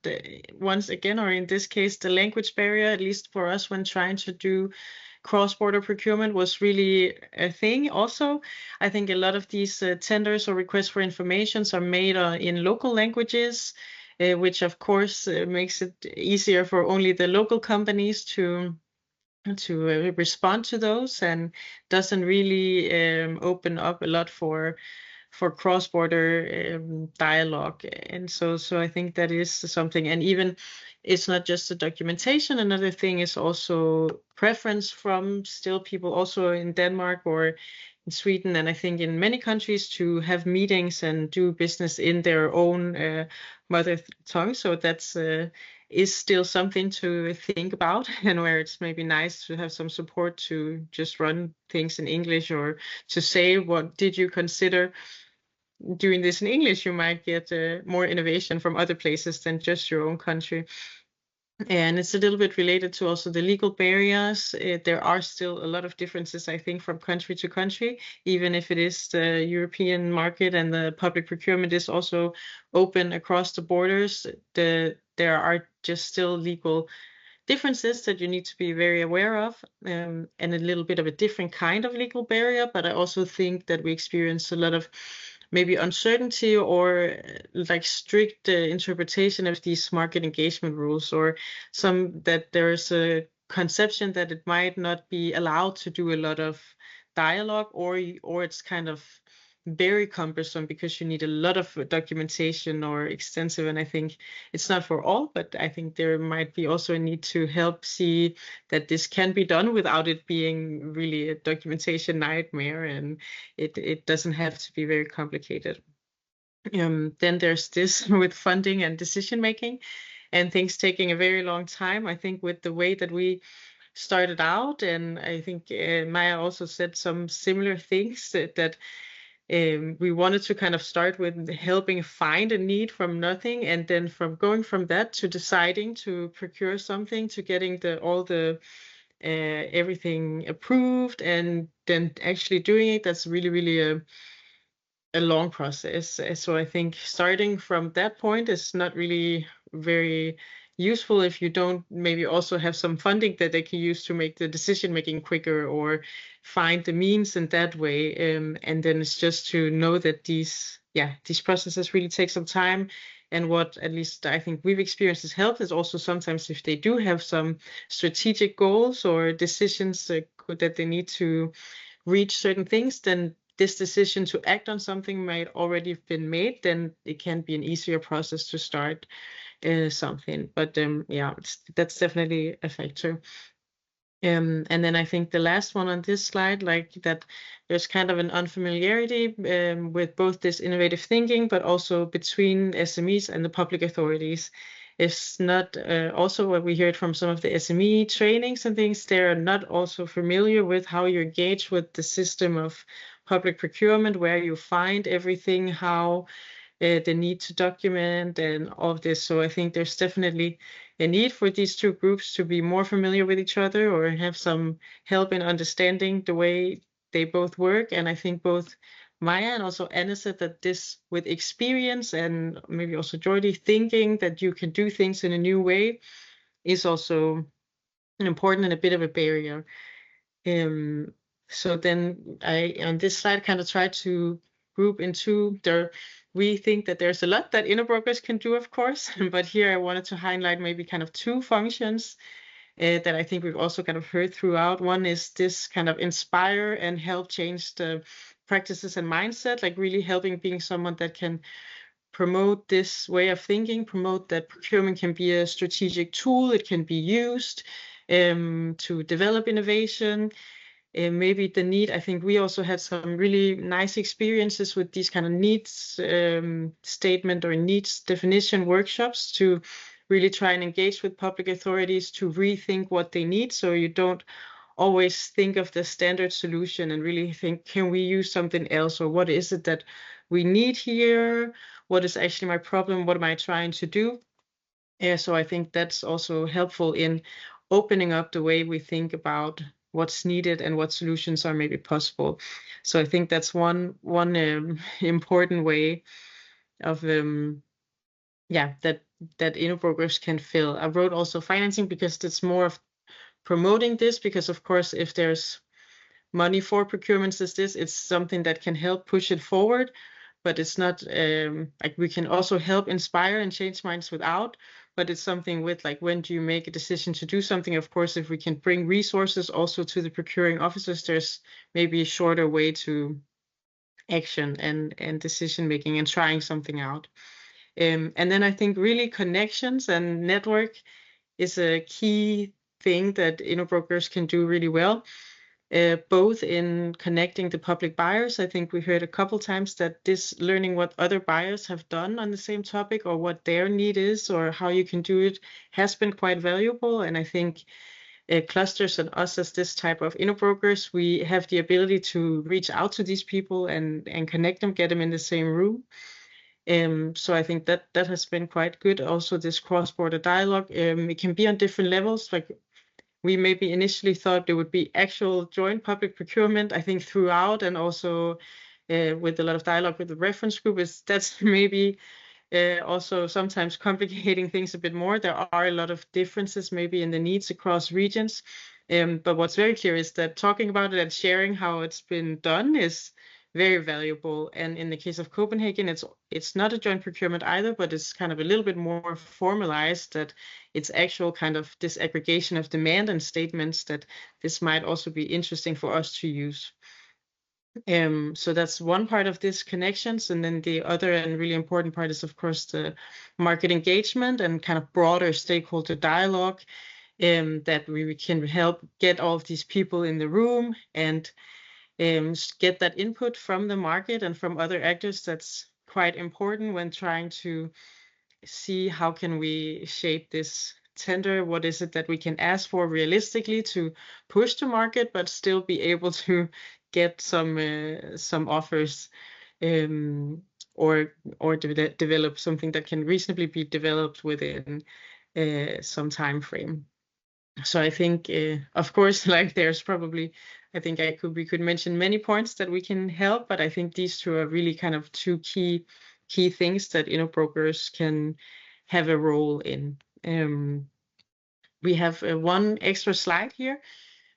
once again, or in this case, the language barrier, at least for us when trying to do cross-border procurement, was really a thing. Also, I think a lot of these tenders or requests for informations are made in local languages, which of course makes it easier for only the local companies to respond to those, and doesn't really open up a lot for cross-border dialogue. And so I think that is something. And even it's not just the documentation. Another thing is also preference from still people also in Denmark or in Sweden, and I think in many countries, to have meetings and do business in their own mother tongue. So that's is still something to think about, and where it's maybe nice to have some support to just run things in English, or to say, what did you consider doing this in English? You might get more innovation from other places than just your own country. And it's a little bit related to also the legal barriers. There are still a lot of differences, I think, from country to country, even if it is the European market and the public procurement is also open across the borders. There are just still legal differences that you need to be very aware of, and a little bit of a different kind of legal barrier. But I also think that we experience a lot of maybe uncertainty or like strict interpretation of these market engagement rules, or some that there's a conception that it might not be allowed to do a lot of dialogue, or it's kind of very cumbersome because you need a lot of documentation or extensive. And I think it's not for all, but I think there might be also a need to help see that this can be done without it being really a documentation nightmare, and it doesn't have to be very complicated. Then there's this with funding and decision making, and things taking a very long time. I think with the way that we started out, and I think Maya also said some similar things, that we wanted to kind of start with helping find a need from nothing, and then from going from that to deciding to procure something, to getting all the everything approved, and then actually doing it. That's really a long process. So I think starting from that point is not really very useful if you don't maybe also have some funding that they can use to make the decision making quicker, or find the means in that way. And then it's just to know that these processes really take some time. And what at least I think we've experienced as help is also sometimes if they do have some strategic goals or decisions that they need to reach certain things, then this decision to act on something might already have been made, then it can be an easier process to start something. But that's definitely a factor. And then I think the last one on this slide, like that there's kind of an unfamiliarity with both this innovative thinking, but also between SMEs and the public authorities. It's not also what we heard from some of the SME trainings and things, they're not also familiar with how you engage with the system of public procurement, where you find everything, how the need to document and all of this. So I think there's definitely a need for these two groups to be more familiar with each other, or have some help in understanding the way they both work. And I think both Maya and also Anna said that this, with experience and maybe also Jordi, thinking that you can do things in a new way is also an important and a bit of a barrier. So then I, on this slide, kind of try to group into there. We think that there's a lot that Innobroker can do, of course, but here I wanted to highlight maybe kind of two functions that I think we've also kind of heard throughout. One is this kind of inspire and help change the practices and mindset, like really helping being someone that can promote this way of thinking, promote that procurement can be a strategic tool, it can be used to develop innovation. Maybe the need, I think we also had some really nice experiences with these kind of needs statement or needs definition workshops to really try and engage with public authorities to rethink what they need. So you don't always think of the standard solution and really think, can we use something else, or what is it that we need here? What is actually my problem? What am I trying to do? So I think that's also helpful in opening up the way we think about what's needed and what solutions are maybe possible. So I think that's one important way of that Innobroker can fill. I wrote also financing because it's more of promoting this, because of course if there's money for procurements as this, it's something that can help push it forward, but it's not like we can also help inspire and change minds without, but it's something with like, when do you make a decision to do something? Of course, if we can bring resources also to the procuring officers, there's maybe a shorter way to action and decision making and trying something out. And then I think really connections and network is a key thing that Innobroker can do really well. Both in connecting the public buyers. I think we heard a couple times that this learning what other buyers have done on the same topic, or what their need is, or how you can do it, has been quite valuable. And I think clusters and us as this type of Innobroker, we have the ability to reach out to these people and connect them, get them in the same room. So I think that has been quite good. Also, this cross-border dialogue, it can be on different levels. Like, we maybe initially thought there would be actual joint public procurement, I think throughout, and also with a lot of dialogue with the reference group, that's maybe also sometimes complicating things a bit more. There are a lot of differences maybe in the needs across regions. But what's very clear is that talking about it and sharing how it's been done is very valuable. And in the case of Copenhagen, it's not a joint procurement either, but it's kind of a little bit more formalized, that it's actual kind of disaggregation of demand and statements, that this might also be interesting for us to use. So that's one part of this connections. And then the other and really important part is, of course, the market engagement and kind of broader stakeholder dialogue, that we can help get all of these people in the room and get that input from the market and from other actors. That's quite important when trying to see how can we shape this tender. What is it that we can ask for realistically to push to market, but still be able to get some offers, or develop something that can reasonably be developed within some time frame. So I think, of course, like there's probably, I think we could mention many points that we can help, but I think these two are really kind of two key things that Innobroker can have a role in. We have one extra slide here,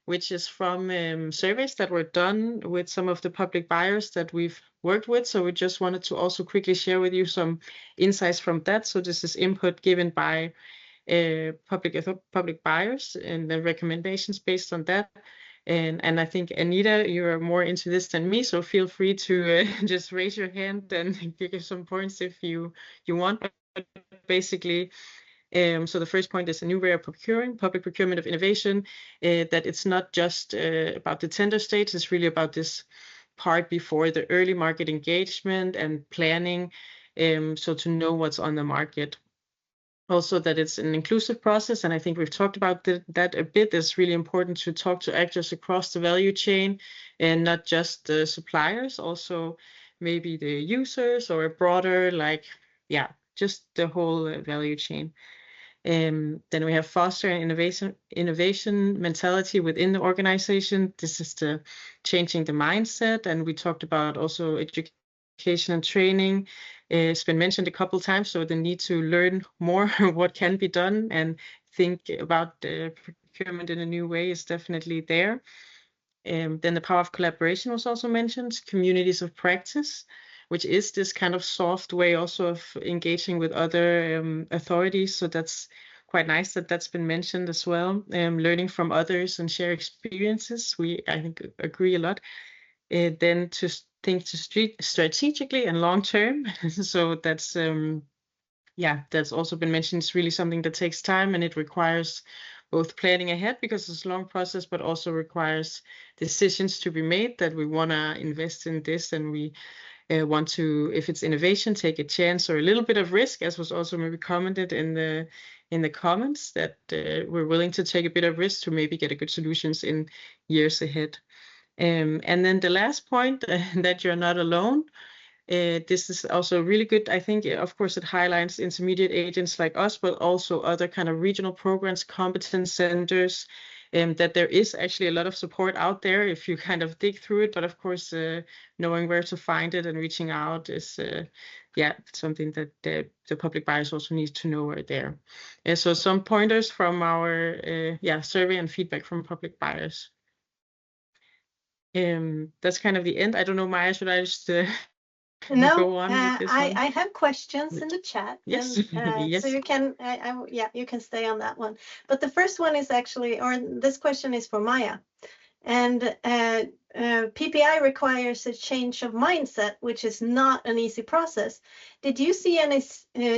which is from surveys that were done with some of the public buyers that we've worked with. So we just wanted to also quickly share with you some insights from that. So this is input given by public buyers and the recommendations based on that. And I think, Anita, you're more into this than me, so feel free to just raise your hand and give some points if you want. But basically, so the first point is a new way of procuring, public procurement of innovation, that it's not just about the tender stage, it's really about this part before the early market engagement and planning, so to know what's on the market. Also that it's an inclusive process, and I think we've talked about that a bit. It's really important to talk to actors across the value chain and not just the suppliers, also maybe the users or a broader, like, just the whole value chain. Then we have foster an innovation mentality within the organization. This is the changing the mindset, and we talked about also education and training. It's been mentioned a couple times, so the need to learn more what can be done and think about procurement in a new way is definitely there. Then the power of collaboration was also mentioned, communities of practice, which is this kind of soft way also of engaging with other authorities. So that's quite nice that that's been mentioned as well. Learning from others and share experiences, I think, agree a lot. Then to think strategically and long term. So that's that's also been mentioned. It's really something that takes time, and it requires both planning ahead because it's a long process, but also requires decisions to be made that we want to invest in this, and we want to, if it's innovation, take a chance or a little bit of risk, as was also maybe commented in the comments, that we're willing to take a bit of risk to maybe get a good solutions in years ahead. And then the last point, that you're not alone. This is also really good. I think, of course, it highlights intermediate agents like us, but also other kind of regional programs, competence centers, that there is actually a lot of support out there if you kind of dig through it. But of course, knowing where to find it and reaching out is, something that the public buyers also need to know are there. So some pointers from our survey and feedback from public buyers. That's kind of the end. I don't know, Maya, should I just No, go on with this one? I have questions in the chat. Yes. And, Yes. so you can, you can stay on that one. But the first one is actually, or this question is for Maya. And PPI requires a change of mindset, which is not an easy process. Did you see any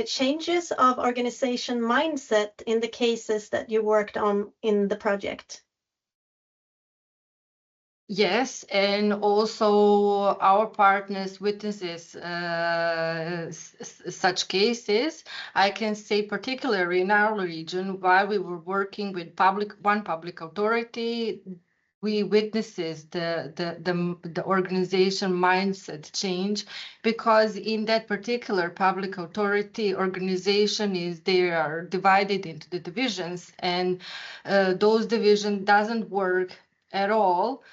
changes of organization mindset in the cases that you worked on in the project? Yes, and also our partners witnesses such cases. I can say particularly in our region, while we were working with one public authority, we witnesses the organization mindset change, because in that particular public authority organization they are divided into the divisions, and those divisions doesn't work at all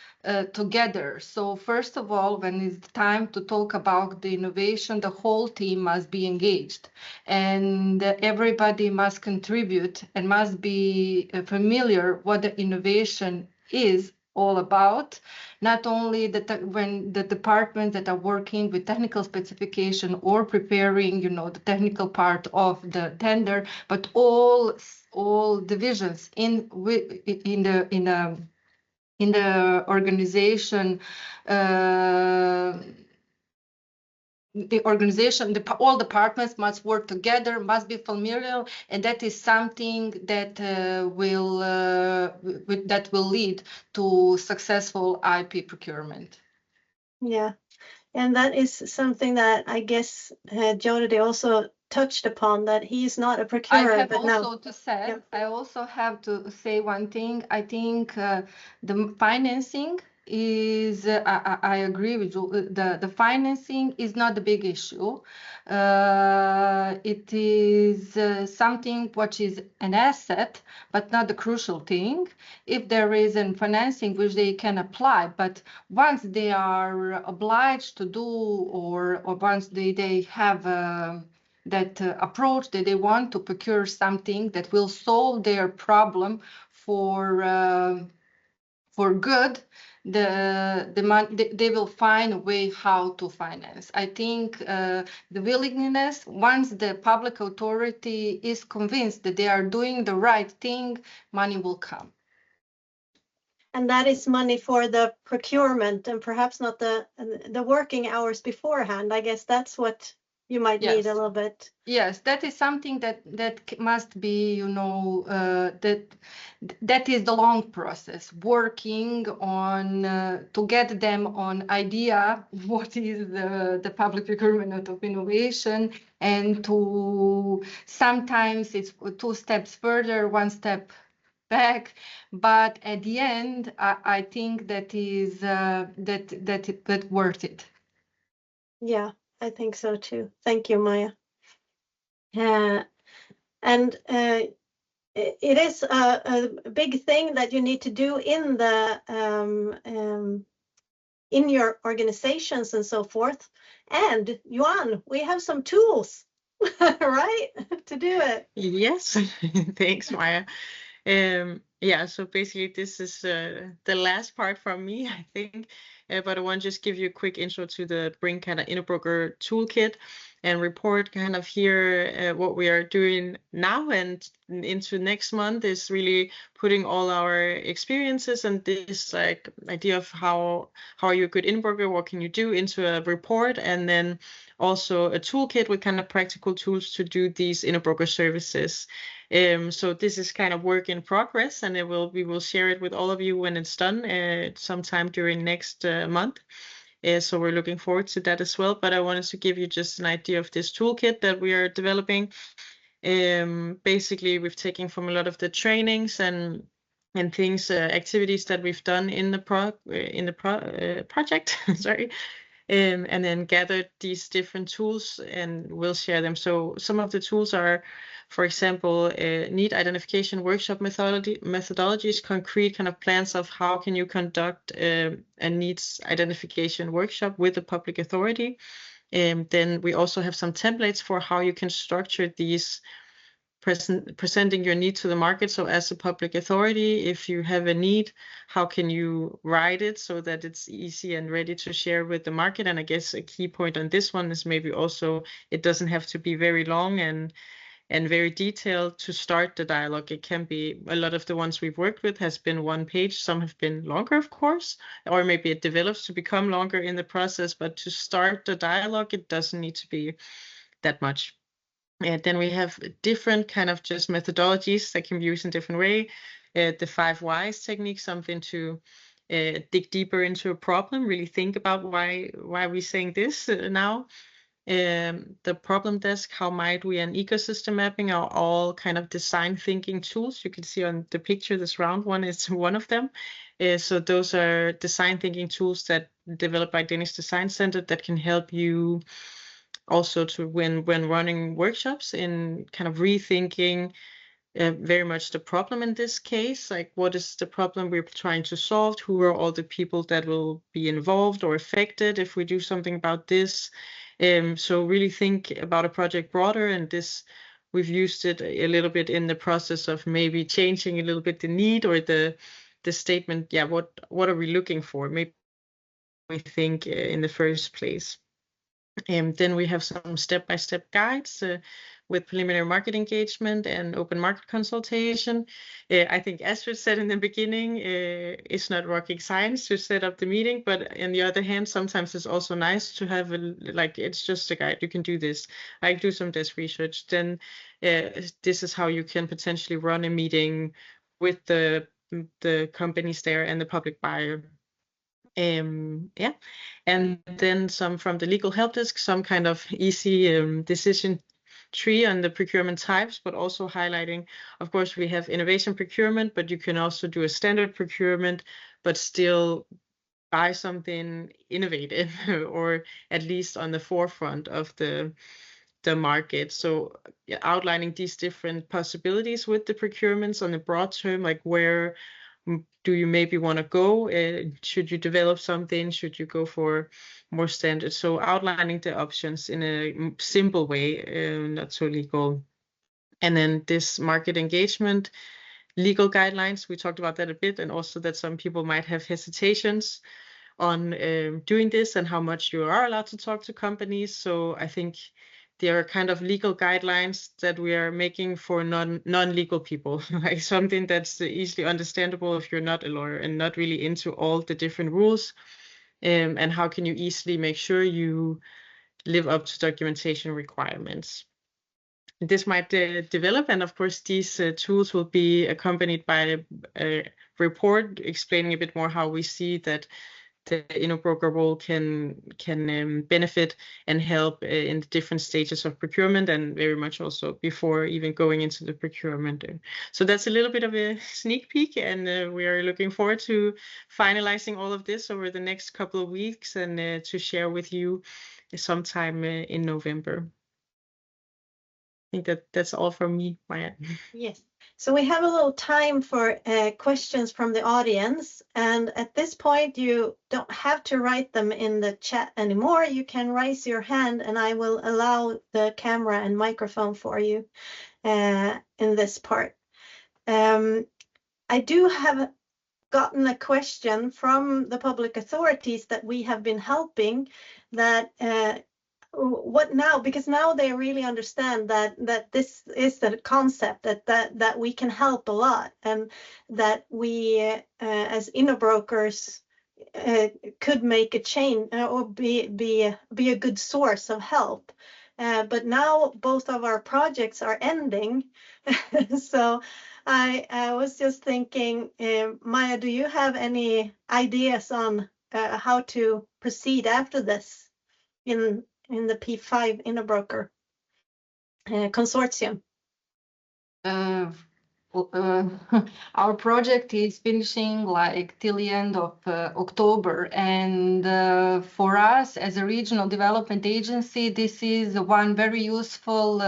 together. So first of all, when it's time to talk about the innovation, the whole team must be engaged, and everybody must contribute and must be familiar what the innovation is all about. Not only when the departments that are working with technical specification or preparing, the technical part of the tender, but all divisions in the organization, all departments must work together, must be familiar, and that is something that will lead to successful IP procurement. Yeah, and that is something that I guess Jordi also touched upon, that he's not a procurer. I also have to say one thing. I think the financing is, I agree with you, the financing is not the big issue. It is something which is an asset, but not the crucial thing. If there is a financing which they can apply, but once they are obliged to do, or once they have that approach, that they want to procure something that will solve their problem for good, they will find a way how to finance. I think the willingness, once the public authority is convinced that they are doing the right thing, money will come. And that is money for the procurement, and perhaps not the working hours beforehand. I guess that's what you might need a little bit. Yes, that is something that must be, that is the long process, working on to get them on idea what is the public procurement of innovation, and to sometimes it's 2 steps further, 1 step back, but at the end I think that is that worth it. Yeah, I think so too. Thank you, Maya. And it is a big thing that you need to do in the in your organizations and so forth. And Yuan, we have some tools, right, to do it. Yes, thanks, Maya. Yeah, so basically this is the last part from me, I think, but I want to just give you a quick intro to the BRINC kind of Innobroker toolkit and report kind of here what we are doing now and into next month is really putting all our experiences and this like idea of how are you a good Innobroker, what can you do into a report, and then also a toolkit with kind of practical tools to do these Innobroker services. So this is kind of work in progress, and we will share it with all of you when it's done sometime during next month. So we're looking forward to that as well. But I wanted to give you just an idea of this toolkit that we are developing. Basically, we've taken from a lot of the trainings and things, activities that we've done in the project. Sorry. And then gathered these different tools and we'll share them. So some of the tools are, for example, need identification workshop methodologies, concrete kind of plans of how can you conduct a needs identification workshop with a public authority. Then we also have some templates for how you can structure these presenting your need to the market. So as a public authority, if you have a need, how can you write it so that it's easy and ready to share with the market? And I guess a key point on this one is maybe also it doesn't have to be very long and very detailed to start the dialogue. It can be, a lot of the ones we've worked with has been one page. Some have been longer, of course, or maybe it develops to become longer in the process. But to start the dialogue, it doesn't need to be that much. And then we have different kind of just methodologies that can be used in different way. The 5 whys technique, something to dig deeper into a problem, really think about why we're saying this now. The problem desk, how might we, and ecosystem mapping are all kind of design thinking tools. You can see on the picture, this round one is one of them. So those are design thinking tools that developed by Danish Design Center that can help you also to when running workshops in kind of rethinking very much the problem in this case, like what is the problem we're trying to solve, who are all the people that will be involved or affected if we do something about this. So really think about a project broader, and this we've used it a little bit in the process of maybe changing a little bit the need or the statement. Yeah, what are we looking for? Maybe we think in the first place. Then we have some step-by-step guides with preliminary market engagement and open market consultation. I think Astrid said in the beginning, it's not rocket science to set up the meeting, but on the other hand, sometimes it's also nice to have it's just a guide. You can do this. Like do some desk research. Then this is how you can potentially run a meeting with the companies there and the public buyer. Yeah, and then some from the legal help desk, some kind of easy decision tree on the procurement types, but also highlighting, of course, we have innovation procurement, but you can also do a standard procurement, but still buy something innovative or at least on the forefront of the market. So outlining these different possibilities with the procurements on the broad term, like where do you maybe want to go? Should you develop something? Should you go for more standard? So outlining the options in a simple way, not so legal. And then this market engagement, legal guidelines, we talked about that a bit, and also that some people might have hesitations on doing this and how much you are allowed to talk to companies. So I think there are kind of legal guidelines that we are making for non-legal people, like something that's easily understandable if you're not a lawyer and not really into all the different rules. And how can you easily make sure you live up to documentation requirements? This might develop, and of course these tools will be accompanied by a report explaining a bit more how we see that the Innobroker role can benefit and help in the different stages of procurement, and very much also before even going into the procurement. So that's a little bit of a sneak peek, and we are looking forward to finalizing all of this over the next couple of weeks and to share with you sometime in November. think that's all from me, Maya. Yes. So we have a little time for questions from the audience. And at this point, you don't have to write them in the chat anymore. You can raise your hand and I will allow the camera and microphone for you in this part. I do have gotten a question from the public authorities that we have been helping, that what now, because now they really understand that this is the concept, that we can help a lot, and that we as Innogrokers could make a change or be a good source of help. But now both of our projects are ending. So I was just thinking, Maya, do you have any ideas on how to proceed after this in the P5 Innobroker consortium? Our project is finishing like till the end of October, and for us as a regional development agency, this is one very useful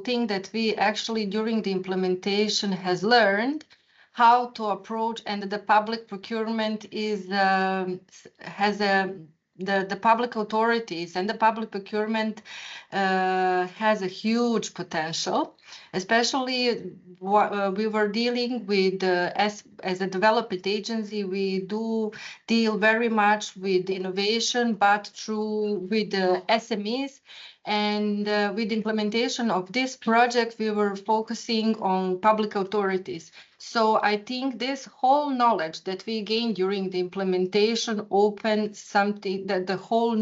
thing that we actually during the implementation has learned how to approach, and the public procurement is the public authorities and the public procurement has a huge potential, especially we were dealing with as a development agency. We do deal very much with innovation, but with the SMEs. And with the implementation of this project, we were focusing on public authorities. So I think this whole knowledge that we gained during the implementation opened something, that the whole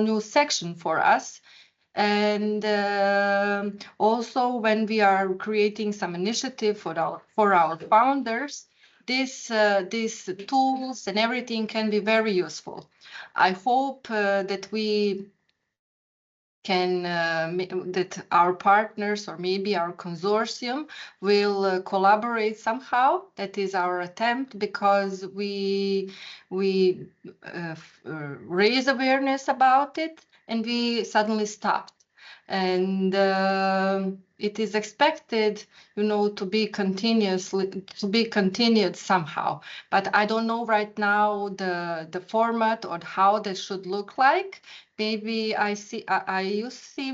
new section for us. And also when we are creating some initiative for our founders, these tools and everything can be very useful. I hope that we can that our partners or maybe our consortium will collaborate somehow. That is our attempt, because we raise awareness about it and we suddenly stopped. And it is expected, to be continued somehow. But I don't know right now the format or how that should look like. Maybe I see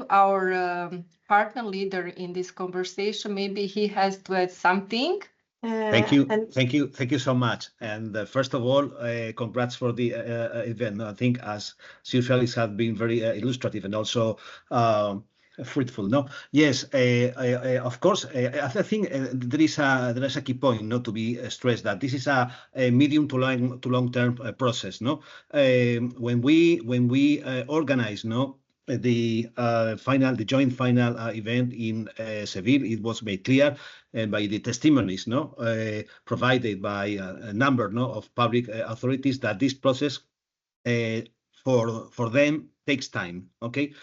our partner leader in this conversation. Maybe he has to add something. Thank you so much. And first of all, congrats for the event. I think, as usual, it has been very illustrative and also fruitful. No, yes, of course. I think there is a key point not to be stressed, that this is a medium to long term process. No, when we organize, the joint final event in Seville, it was made clear by the testimonies provided by a number of public authorities that this process for them takes time. Okay.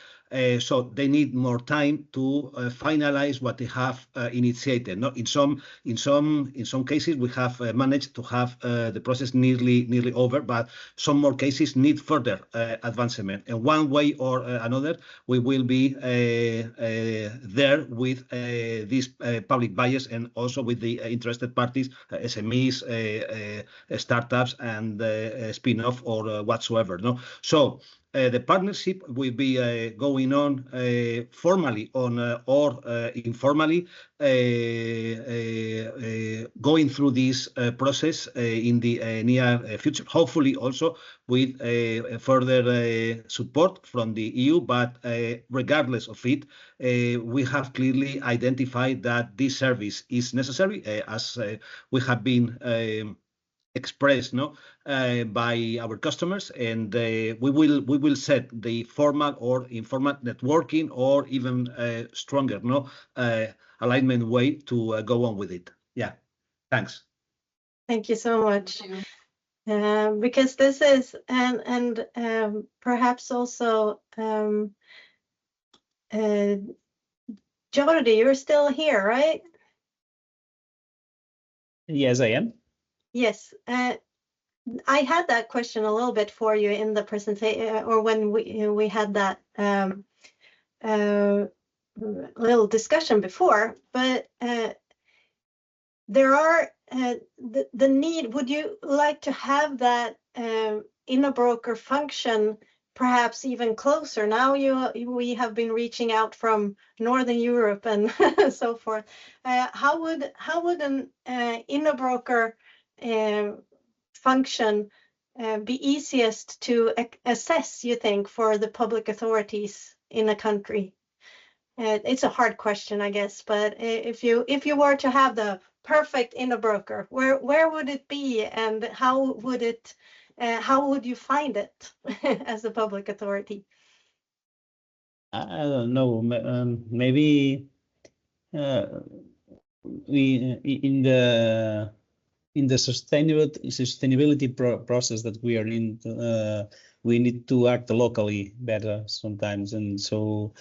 So they need more time to finalize what they have initiated. No, in some cases we have managed to have the process nearly over, but some more cases need further advancement. And one way or another, we will be there with these public buyers and also with the interested parties, SMEs, startups, and spin-off or whatsoever. No, so. The partnership will be going on formally or informally, going through this process in the near future, hopefully also with further support from the EU. But regardless of it, we have clearly identified that this service is necessary, as we have been expressed by our customers, and we will set the formal or informal networking or even stronger alignment way to go on with it. Yeah, thanks. Thank you so much. Because this is and perhaps also Jordi, you're still here, right? Yes, I am. Yes. I had that question a little bit for you in the presentation, or when we had that little discussion before, but there are the need. Would you like to have that Innobroker function perhaps even closer? Now we have been reaching out from Northern Europe and so forth. How would an Innobroker function be easiest to assess, you think, for the public authorities in a country? It's a hard question, I guess, but if you were to have the perfect Innobroker, where would it be, and how would you find it as a public authority? I don't know. Maybe we in the sustainability process that we are in, we need to act locally better sometimes, and so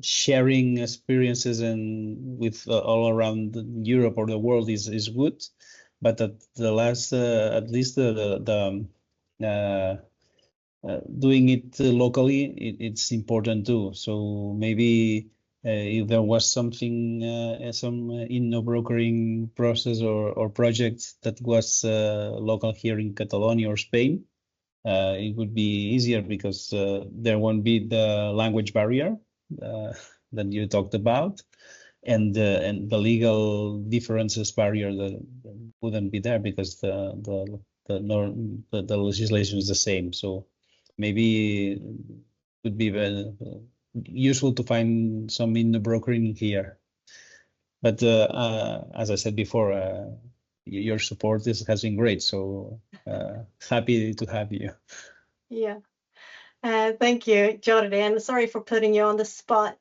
sharing experiences and with all around Europe or the world is good, but at least doing it locally, it's important too. So maybe if there was something, some Innobrokering process or project that was local here in Catalonia or Spain, it would be easier because there won't be the language barrier that you talked about, and the legal differences barrier that wouldn't be there because the legislation is the same. So maybe it would be very useful to find some in the brokering here. But as I said before, your support has been great. So happy to have you. Yeah. Thank you, Jordi, and sorry for putting you on the spot.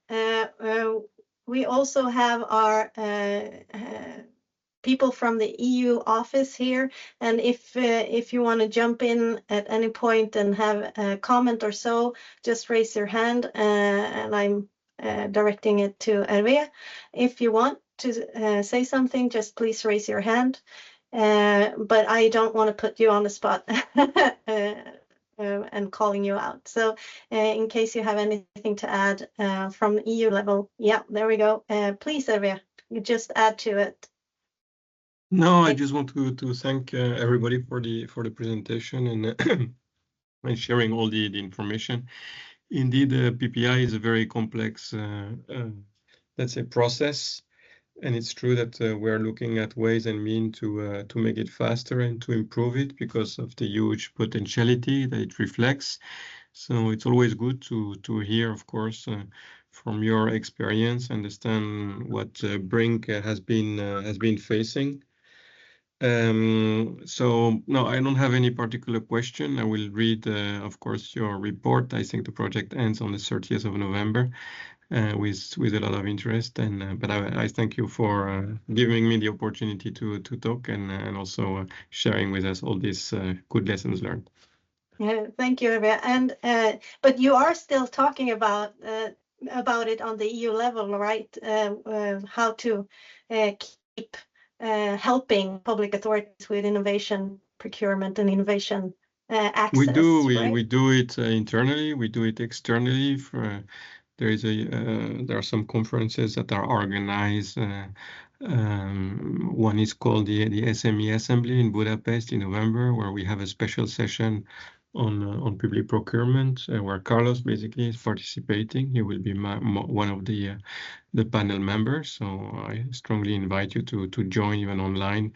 We also have our people from the EU office here, and if you want to jump in at any point and have a comment or so, just raise your hand, and I'm directing it to Hervé. If you want to say something, just please raise your hand, but I don't want to put you on the spot and calling you out. So in case you have anything to add from the EU level, yeah, there we go. Please, Hervé, you just add to it. No, I just want to thank everybody for the presentation and and sharing all the information. Indeed, the PPI is a very complex, let's say, process, and it's true that we're looking at ways and means to make it faster and to improve it because of the huge potentiality that it reflects. So it's always good to hear, of course, from your experience, understand what BRINC has been facing. So no, I don't have any particular question. I will read, of course, your report. I think the project ends on the 30th of November with a lot of interest. And but I thank you for giving me the opportunity to talk and also sharing with us all these good lessons learned. Yeah, thank you, Hervé. And but you are still talking about it on the EU level, right? How to keep helping public authorities with innovation procurement and innovation access. We do. Right? We do it internally. We do it externally. There are some conferences that are organized. One is called the SME Assembly in Budapest in November, where we have a special session on public procurement, where Carlos basically is participating. He will be one of the panel members. So I strongly invite you to join even online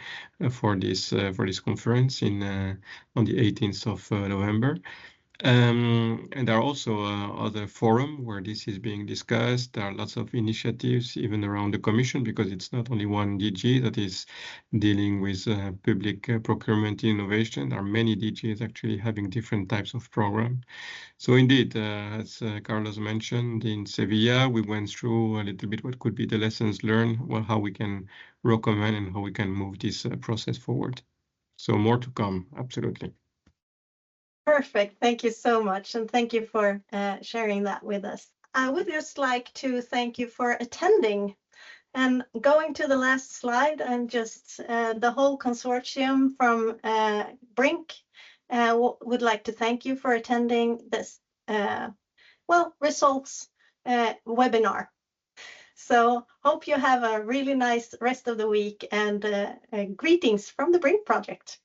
for this conference on the 18th of November. And there are also other forums where this is being discussed. There are lots of initiatives even around the Commission, because it's not only one DG that is dealing with public procurement innovation. There are many DGs actually having different types of programs. So indeed, as Carlos mentioned, in Sevilla, we went through a little bit what could be the lessons learned, how we can recommend and how we can move this process forward. So more to come, absolutely. Perfect. Thank you so much. And thank you for sharing that with us. I would just like to thank you for attending And going to the last slide, and just the whole consortium from BRINC would like to thank you for attending this results webinar. So hope you have a really nice rest of the week, and greetings from the BRINC project.